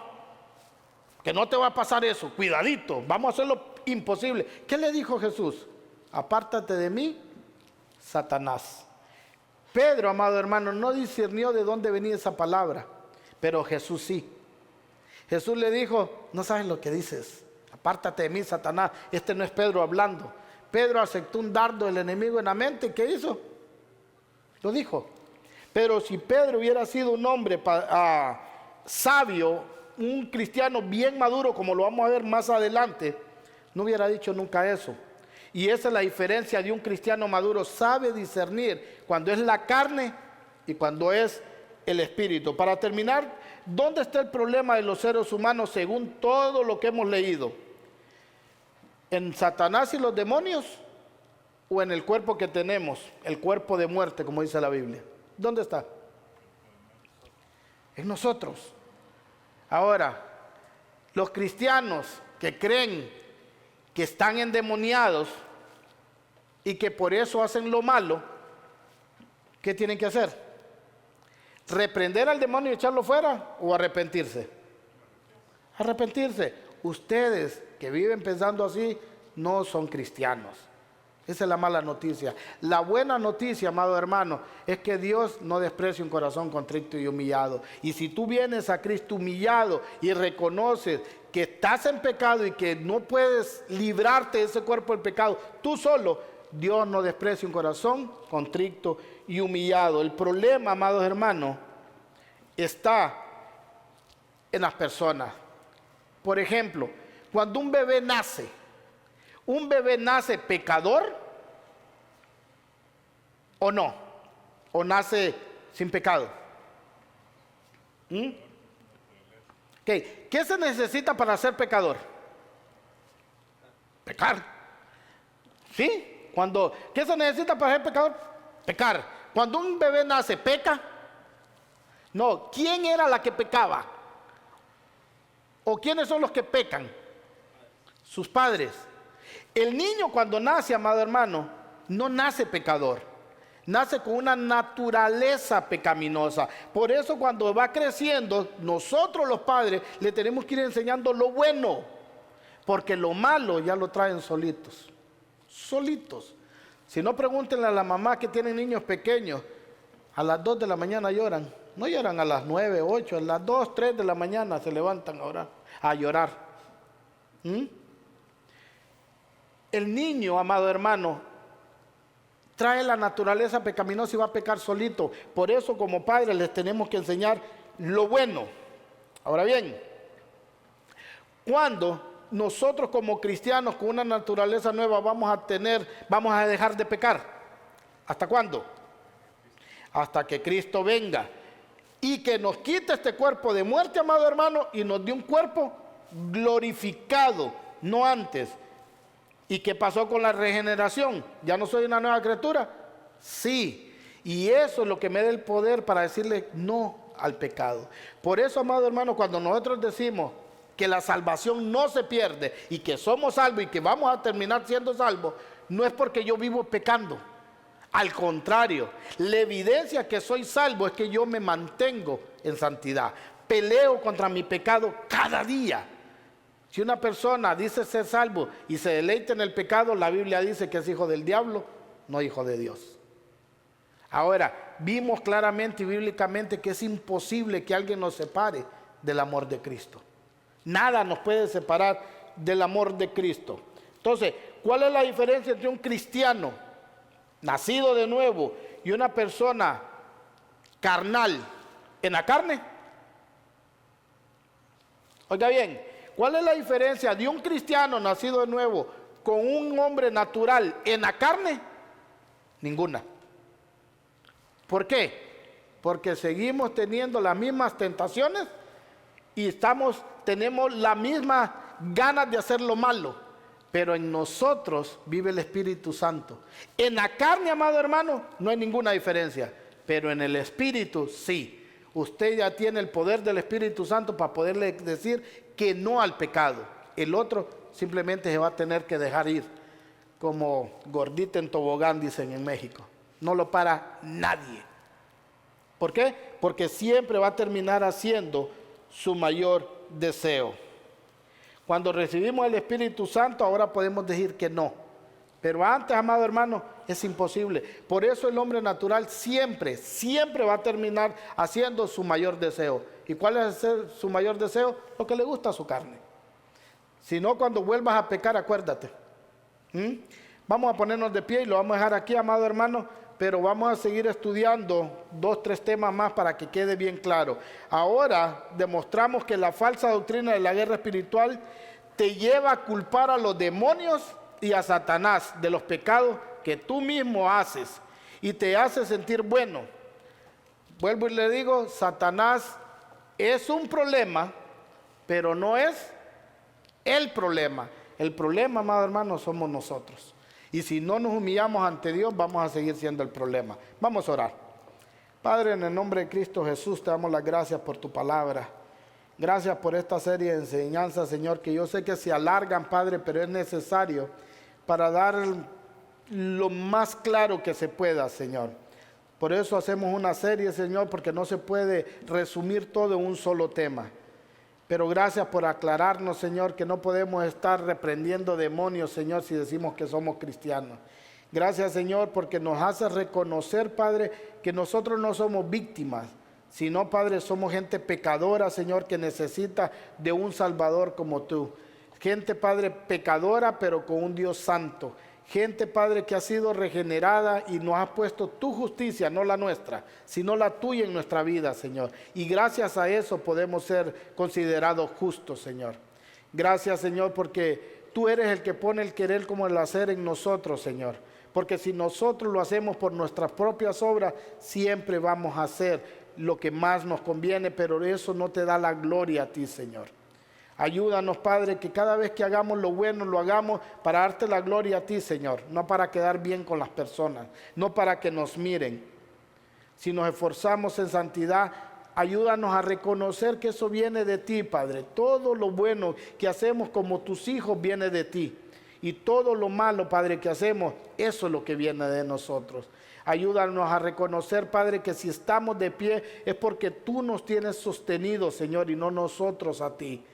que no te va a pasar eso, cuidadito, vamos a hacer lo imposible. ¿Qué le dijo Jesús? Apártate de mí, Satanás. Pedro, amado hermano, no discernió de dónde venía esa palabra, pero Jesús sí. Jesús le dijo, no sabes lo que dices, apártate de mí, Satanás. Este no es Pedro hablando. Pedro aceptó un dardo del enemigo en la mente. ¿Qué hizo? Lo dijo. Pero si Pedro hubiera sido un hombre sabio, un cristiano bien maduro, como lo vamos a ver más adelante, no hubiera dicho nunca eso. Y esa es la diferencia de un cristiano maduro. Sabe discernir cuando es la carne y cuando es el espíritu. Para terminar, ¿dónde está el problema de los seres humanos según todo lo que hemos leído? ¿En Satanás y los demonios? ¿O en el cuerpo que tenemos? El cuerpo de muerte, como dice la Biblia. ¿Dónde está? En nosotros. Ahora, los cristianos que creen que están endemoniados y que por eso hacen lo malo, ¿qué tienen que hacer? ¿Reprender al demonio y echarlo fuera o arrepentirse? Arrepentirse. Ustedes que viven pensando así no son cristianos. Esa es la mala noticia. La buena noticia, amado hermano, es que Dios no desprecia un corazón contrito y humillado. Y si tú vienes a Cristo humillado y reconoces que estás en pecado y que no puedes librarte de ese cuerpo del pecado, tú solo, Dios no desprecia un corazón contrito y humillado. El problema, amados hermanos, está en las personas. Por ejemplo, cuando un bebé nace pecador o no, o nace sin pecado. ¿Qué se necesita para ser pecador? Pecar. ¿Sí? ¿Qué se necesita para ser pecador? Pecar. Cuando un bebé nace, ¿peca? No. ¿Quién era la que pecaba? ¿O quiénes son los que pecan? Sus padres. El niño cuando nace, amado hermano, no nace pecador. nace con una naturaleza pecaminosa. Por eso cuando va creciendo, nosotros los padres le tenemos que ir enseñando lo bueno, porque lo malo ya lo traen solitos. Solitos. Si no, pregúntenle a la mamá que tienen niños pequeños, a las 2 de la mañana lloran. No lloran a las 9, 8, a las 2, 3 de la mañana se levantan a llorar. El niño, amado hermano, trae la naturaleza pecaminosa y va a pecar solito. Por eso como padres les tenemos que enseñar lo bueno. Ahora bien, cuando nosotros como cristianos con una naturaleza nueva vamos a dejar de pecar? ¿Hasta cuándo? Hasta que Cristo venga y que nos quite este cuerpo de muerte, amado hermano, y nos dé un cuerpo glorificado, no antes. ¿Y qué pasó con la regeneración? ¿Ya no soy una nueva criatura? Sí. Y eso es lo que me da el poder para decirle no al pecado. Por eso, amado hermano, cuando nosotros decimos que la salvación no se pierde y que somos salvos y que vamos a terminar siendo salvos, no es porque yo vivo pecando. Al contrario, la evidencia que soy salvo es que yo me mantengo en santidad. Peleo contra mi pecado cada día. Si una persona dice ser salvo y se deleita en el pecado, la Biblia dice que es hijo del diablo, no hijo de Dios. Ahora, vimos claramente y bíblicamente que es imposible que alguien nos separe del amor de Cristo. Nada nos puede separar del amor de Cristo. Entonces, ¿cuál es la diferencia entre un cristiano nacido de nuevo y una persona carnal en la carne? Oiga bien, ¿cuál es la diferencia de un cristiano nacido de nuevo con un hombre natural en la carne? Ninguna. ¿Por qué? Porque seguimos teniendo las mismas tentaciones y tenemos la misma ganas de hacer lo malo, pero en nosotros vive el Espíritu Santo. En la carne, amado hermano, no hay ninguna diferencia, pero en el Espíritu sí. Usted ya tiene el poder del Espíritu Santo para poderle decir que no al pecado. El otro simplemente se va a tener que dejar ir, como gordita en tobogán, dicen en México. No lo para nadie. ¿Por qué? Porque siempre va a terminar haciendo su mayor deseo. Cuando recibimos el Espíritu Santo, ahora podemos decir que no. Pero antes, amado hermano, es imposible. Por eso el hombre natural siempre va a terminar haciendo su mayor deseo. ¿Y cuál es su mayor deseo? Lo que le gusta a su carne. Si no, cuando vuelvas a pecar, acuérdate. Vamos a ponernos de pie y lo vamos a dejar aquí, amado hermano, pero vamos a seguir estudiando 2, 3 temas más para que quede bien claro. Ahora demostramos que la falsa doctrina de la guerra espiritual te lleva a culpar a los demonios y a Satanás de los pecados que tú mismo haces y te hace sentir bueno. Vuelvo y le digo, Satanás es un problema, pero no es el problema. El problema, amado hermano, somos nosotros. Y si no nos humillamos ante Dios, vamos a seguir siendo el problema. Vamos a orar. Padre, en el nombre de Cristo Jesús, te damos las gracias por tu palabra. Gracias por esta serie de enseñanzas, Señor, que yo sé que se alargan, Padre, pero es necesario para dar lo más claro que se pueda, Señor. Por eso hacemos una serie, Señor, porque no se puede resumir todo en un solo tema. Pero gracias por aclararnos, Señor, que no podemos estar reprendiendo demonios, Señor, si decimos que somos cristianos. Gracias, Señor, porque nos hace reconocer, Padre, que nosotros no somos víctimas, sino, Padre, somos gente pecadora, Señor, que necesita de un Salvador como tú. Gente, Padre, pecadora, pero con un Dios santo. Gente, Padre, que ha sido regenerada y nos has puesto tu justicia, no la nuestra, sino la tuya en nuestra vida, Señor. Y gracias a eso podemos ser considerados justos, Señor. Gracias, Señor, porque tú eres el que pone el querer como el hacer en nosotros, Señor. Porque si nosotros lo hacemos por nuestras propias obras, siempre vamos a hacer lo que más nos conviene, pero eso no te da la gloria a ti, Señor. Ayúdanos, Padre, que cada vez que hagamos lo bueno, lo hagamos para darte la gloria a ti, Señor. No para quedar bien con las personas, no para que nos miren. Si nos esforzamos en santidad, ayúdanos a reconocer que eso viene de ti, Padre. Todo lo bueno que hacemos como tus hijos viene de ti. Y todo lo malo, Padre, que hacemos, eso es lo que viene de nosotros. Ayúdanos a reconocer, Padre, que si estamos de pie es porque tú nos tienes sostenido, Señor, y no nosotros a ti.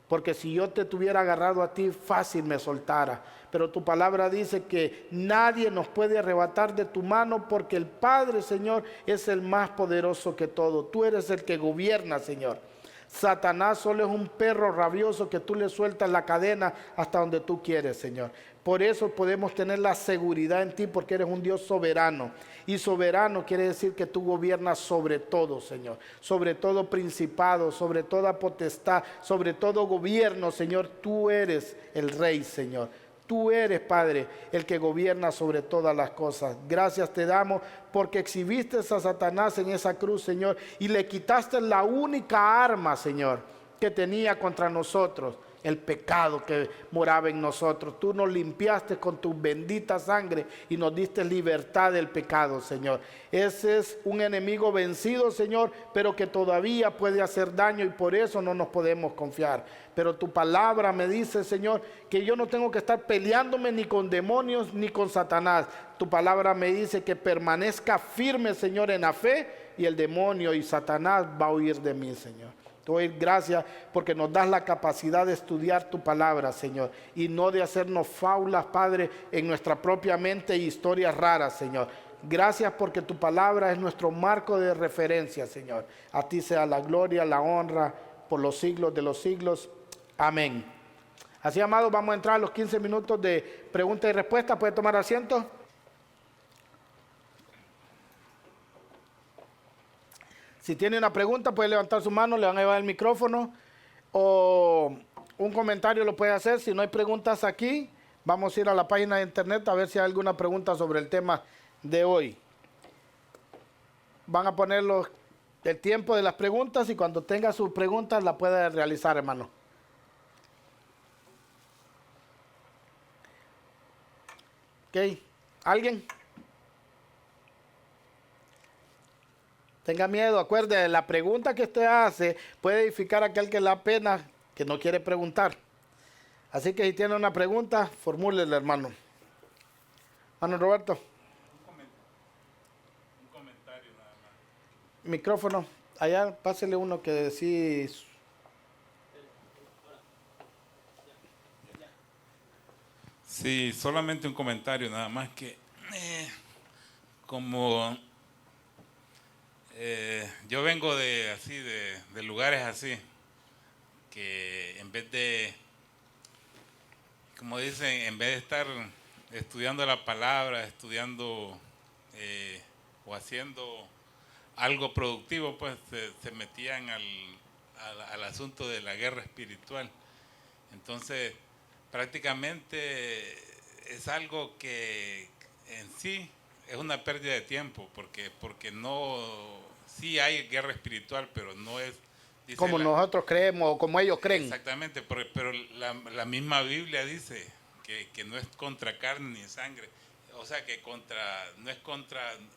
Porque si yo te tuviera agarrado a ti, fácil me soltara. Pero tu palabra dice que nadie nos puede arrebatar de tu mano porque el Padre, Señor, es el más poderoso que todo. Tú eres el que gobierna, Señor. Satanás solo es un perro rabioso que tú le sueltas la cadena hasta donde tú quieres, Señor. Por eso podemos tener la seguridad en ti porque eres un Dios soberano. Y soberano quiere decir que tú gobiernas sobre todo, Señor. Sobre todo principado, sobre toda potestad, sobre todo gobierno, Señor. Tú eres el Rey, Señor. Tú eres, Padre, el que gobierna sobre todas las cosas. Gracias te damos porque exhibiste a Satanás en esa cruz, Señor, y le quitaste la única arma, Señor, que tenía contra nosotros, el pecado que moraba en nosotros. Tú nos limpiaste con tu bendita sangre y nos diste libertad del pecado, Señor. Ese es un enemigo vencido, Señor, pero que todavía puede hacer daño y por eso no nos podemos confiar. Pero tu palabra me dice, Señor, que yo no tengo que estar peleándome ni con demonios ni con Satanás. Tu palabra me dice que permanezca firme, Señor, en la fe y el demonio y Satanás va a huir de mí, Señor. Te doy gracias porque nos das la capacidad de estudiar tu palabra, Señor, y no de hacernos faulas, Padre, en nuestra propia mente y historias raras, Señor. Gracias porque tu palabra es nuestro marco de referencia, Señor. A ti sea la gloria, la honra por los siglos de los siglos. Amén. Así, amados, vamos a entrar a los 15 minutos de pregunta y respuesta. ¿Puede tomar asiento? Si tiene una pregunta, puede levantar su mano, le van a llevar el micrófono. O un comentario lo puede hacer. Si no hay preguntas aquí, vamos a ir a la página de internet a ver si hay alguna pregunta sobre el tema de hoy. Van a poner el tiempo de las preguntas y cuando tenga sus preguntas la puede realizar, hermano. Ok, ¿alguien? Tenga miedo, acuerde, la pregunta que usted hace puede edificar a aquel que le da pena, que no quiere preguntar. Así que si tiene una pregunta, formúlela, hermano. Hermano Roberto. Un comentario nada más. Micrófono, allá pásele uno que decís. Sí, solamente un comentario nada más que como yo vengo de lugares así, que en vez de, como dicen, en vez de estar estudiando la palabra, estudiando o haciendo algo productivo, pues se metían al asunto de la guerra espiritual. Entonces, prácticamente es algo que en sí es una pérdida de tiempo, porque no, sí hay guerra espiritual, pero no es... Como nosotros creemos o como ellos creen. Exactamente, pero la misma Biblia dice que no es contra carne ni sangre, o sea que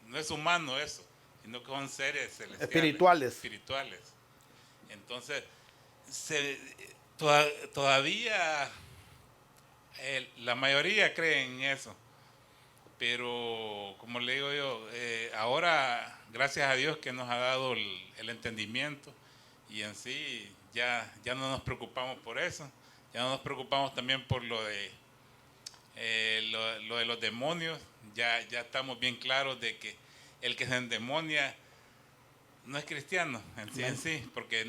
no es humano eso, sino que son seres celestiales, espirituales. Entonces, todavía la mayoría cree en eso, pero como le digo yo, ahora gracias a Dios que nos ha dado el entendimiento y en sí ya no nos preocupamos por eso, ya no nos preocupamos también por lo de los demonios, ya estamos bien claros de que el que se endemonia no es cristiano en sí, porque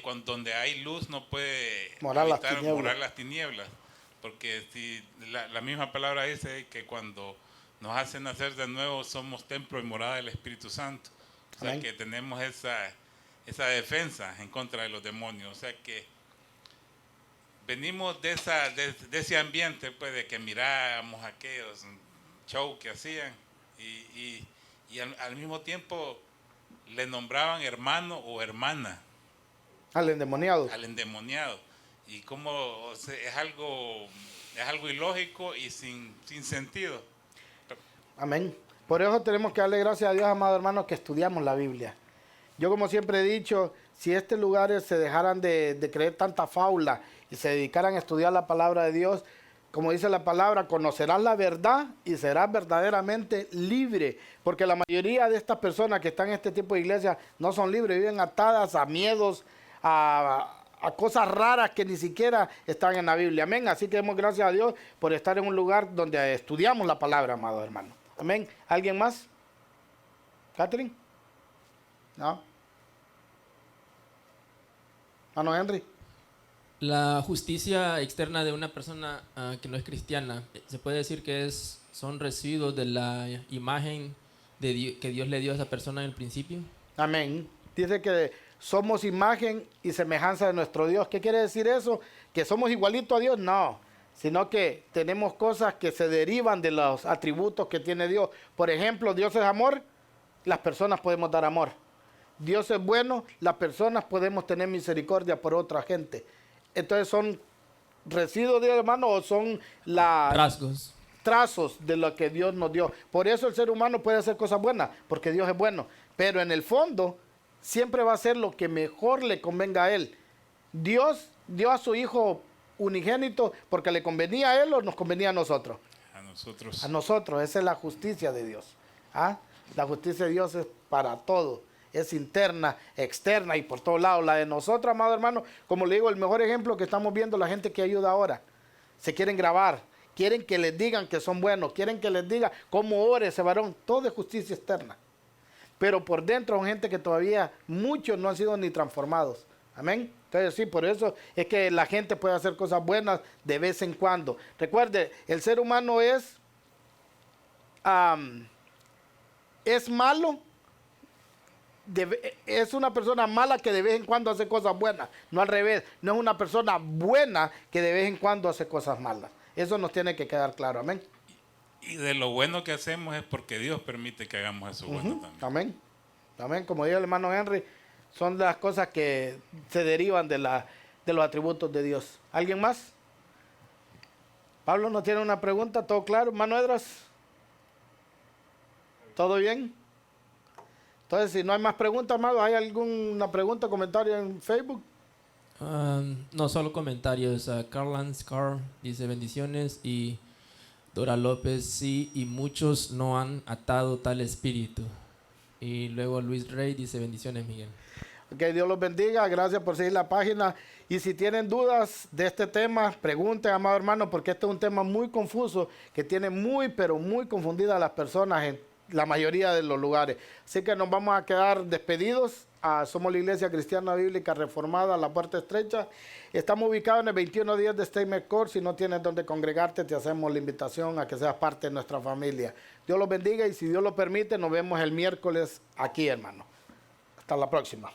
cuando donde hay luz no puede morar las tinieblas, porque si la misma palabra dice que cuando nos hacen nacer de nuevo somos templo y morada del Espíritu Santo, o sea que tenemos esa defensa en contra de los demonios, o sea que venimos de ese ambiente, pues, de que mirábamos aquellos shows que hacían y al mismo tiempo le nombraban hermano o hermana al endemoniado. Y como es algo ilógico y sin sentido. Amén. Por eso tenemos que darle gracias a Dios, amado hermano, que estudiamos la Biblia. Yo, como siempre he dicho, si estos lugares se dejaran de creer tanta fábula y se dedicaran a estudiar la palabra de Dios, como dice la palabra, conocerás la verdad y serás verdaderamente libre. Porque la mayoría de estas personas que están en este tipo de iglesias no son libres, viven atadas a miedos, a cosas raras que ni siquiera están en la Biblia. Amén. Así que demos gracias a Dios por estar en un lugar donde estudiamos la palabra, amados hermanos. Amén. ¿Alguien más? ¿Catherine? ¿No? ¿Hermano Henry? La justicia externa de una persona que no es cristiana, se puede decir que son residuos de la imagen que Dios le dio a esa persona en el principio. Amén. Dice que somos imagen y semejanza de nuestro Dios. ¿Qué quiere decir eso? ¿Que somos igualitos a Dios? No, sino que tenemos cosas que se derivan de los atributos que tiene Dios. Por ejemplo, Dios es amor, las personas podemos dar amor. Dios es bueno, las personas podemos tener misericordia por otra gente. Entonces son residuos de Dios, hermano, o son trazos de lo que Dios nos dio. Por eso el ser humano puede hacer cosas buenas, porque Dios es bueno. Pero en el fondo, siempre va a ser lo que mejor le convenga a Él. Dios dio a su Hijo unigénito porque le convenía a Él o nos convenía a nosotros. A nosotros. A nosotros, esa es la justicia de Dios. ¿Ah? La justicia de Dios es para todo. Es interna, externa y por todos lados. La de nosotros, amado hermano, como le digo, el mejor ejemplo que estamos viendo, la gente que ayuda ahora. Se quieren grabar, quieren que les digan que son buenos, quieren que les diga cómo ore ese varón. Todo es justicia externa. Pero por dentro son gente que todavía muchos no han sido ni transformados. Amén. Entonces sí, por eso es que la gente puede hacer cosas buenas de vez en cuando. Recuerde, el ser humano es malo. Es una persona mala que de vez en cuando hace cosas buenas, no al revés. No es una persona buena que de vez en cuando hace cosas malas. Eso nos tiene que quedar claro, amén. Y de lo bueno que hacemos es porque Dios permite que hagamos eso bueno también. Amén, amén. Como dijo el hermano Henry, son las cosas que se derivan de los atributos de Dios. ¿Alguien más? Pablo no tiene una pregunta, ¿todo claro? Hermano Edras, ¿todo bien? Entonces, si no hay más preguntas, amado, ¿hay alguna pregunta, comentario en Facebook? No, solo comentarios. Carlan Scar dice bendiciones y Dora López, sí, y muchos no han atado tal espíritu. Y luego Luis Rey dice bendiciones, Miguel. Ok, Dios los bendiga, gracias por seguir la página. Y si tienen dudas de este tema, pregunten, amado hermano, porque este es un tema muy confuso que tiene pero muy confundidas a las personas en la mayoría de los lugares. Así que nos vamos a quedar despedidos. Somos la Iglesia Cristiana Bíblica Reformada, La Puerta Estrecha. Estamos ubicados en el 2110 de Steinmetz Court. Si no tienes donde congregarte, te hacemos la invitación a que seas parte de nuestra familia. Dios los bendiga y si Dios lo permite, nos vemos el miércoles aquí, hermano. Hasta la próxima.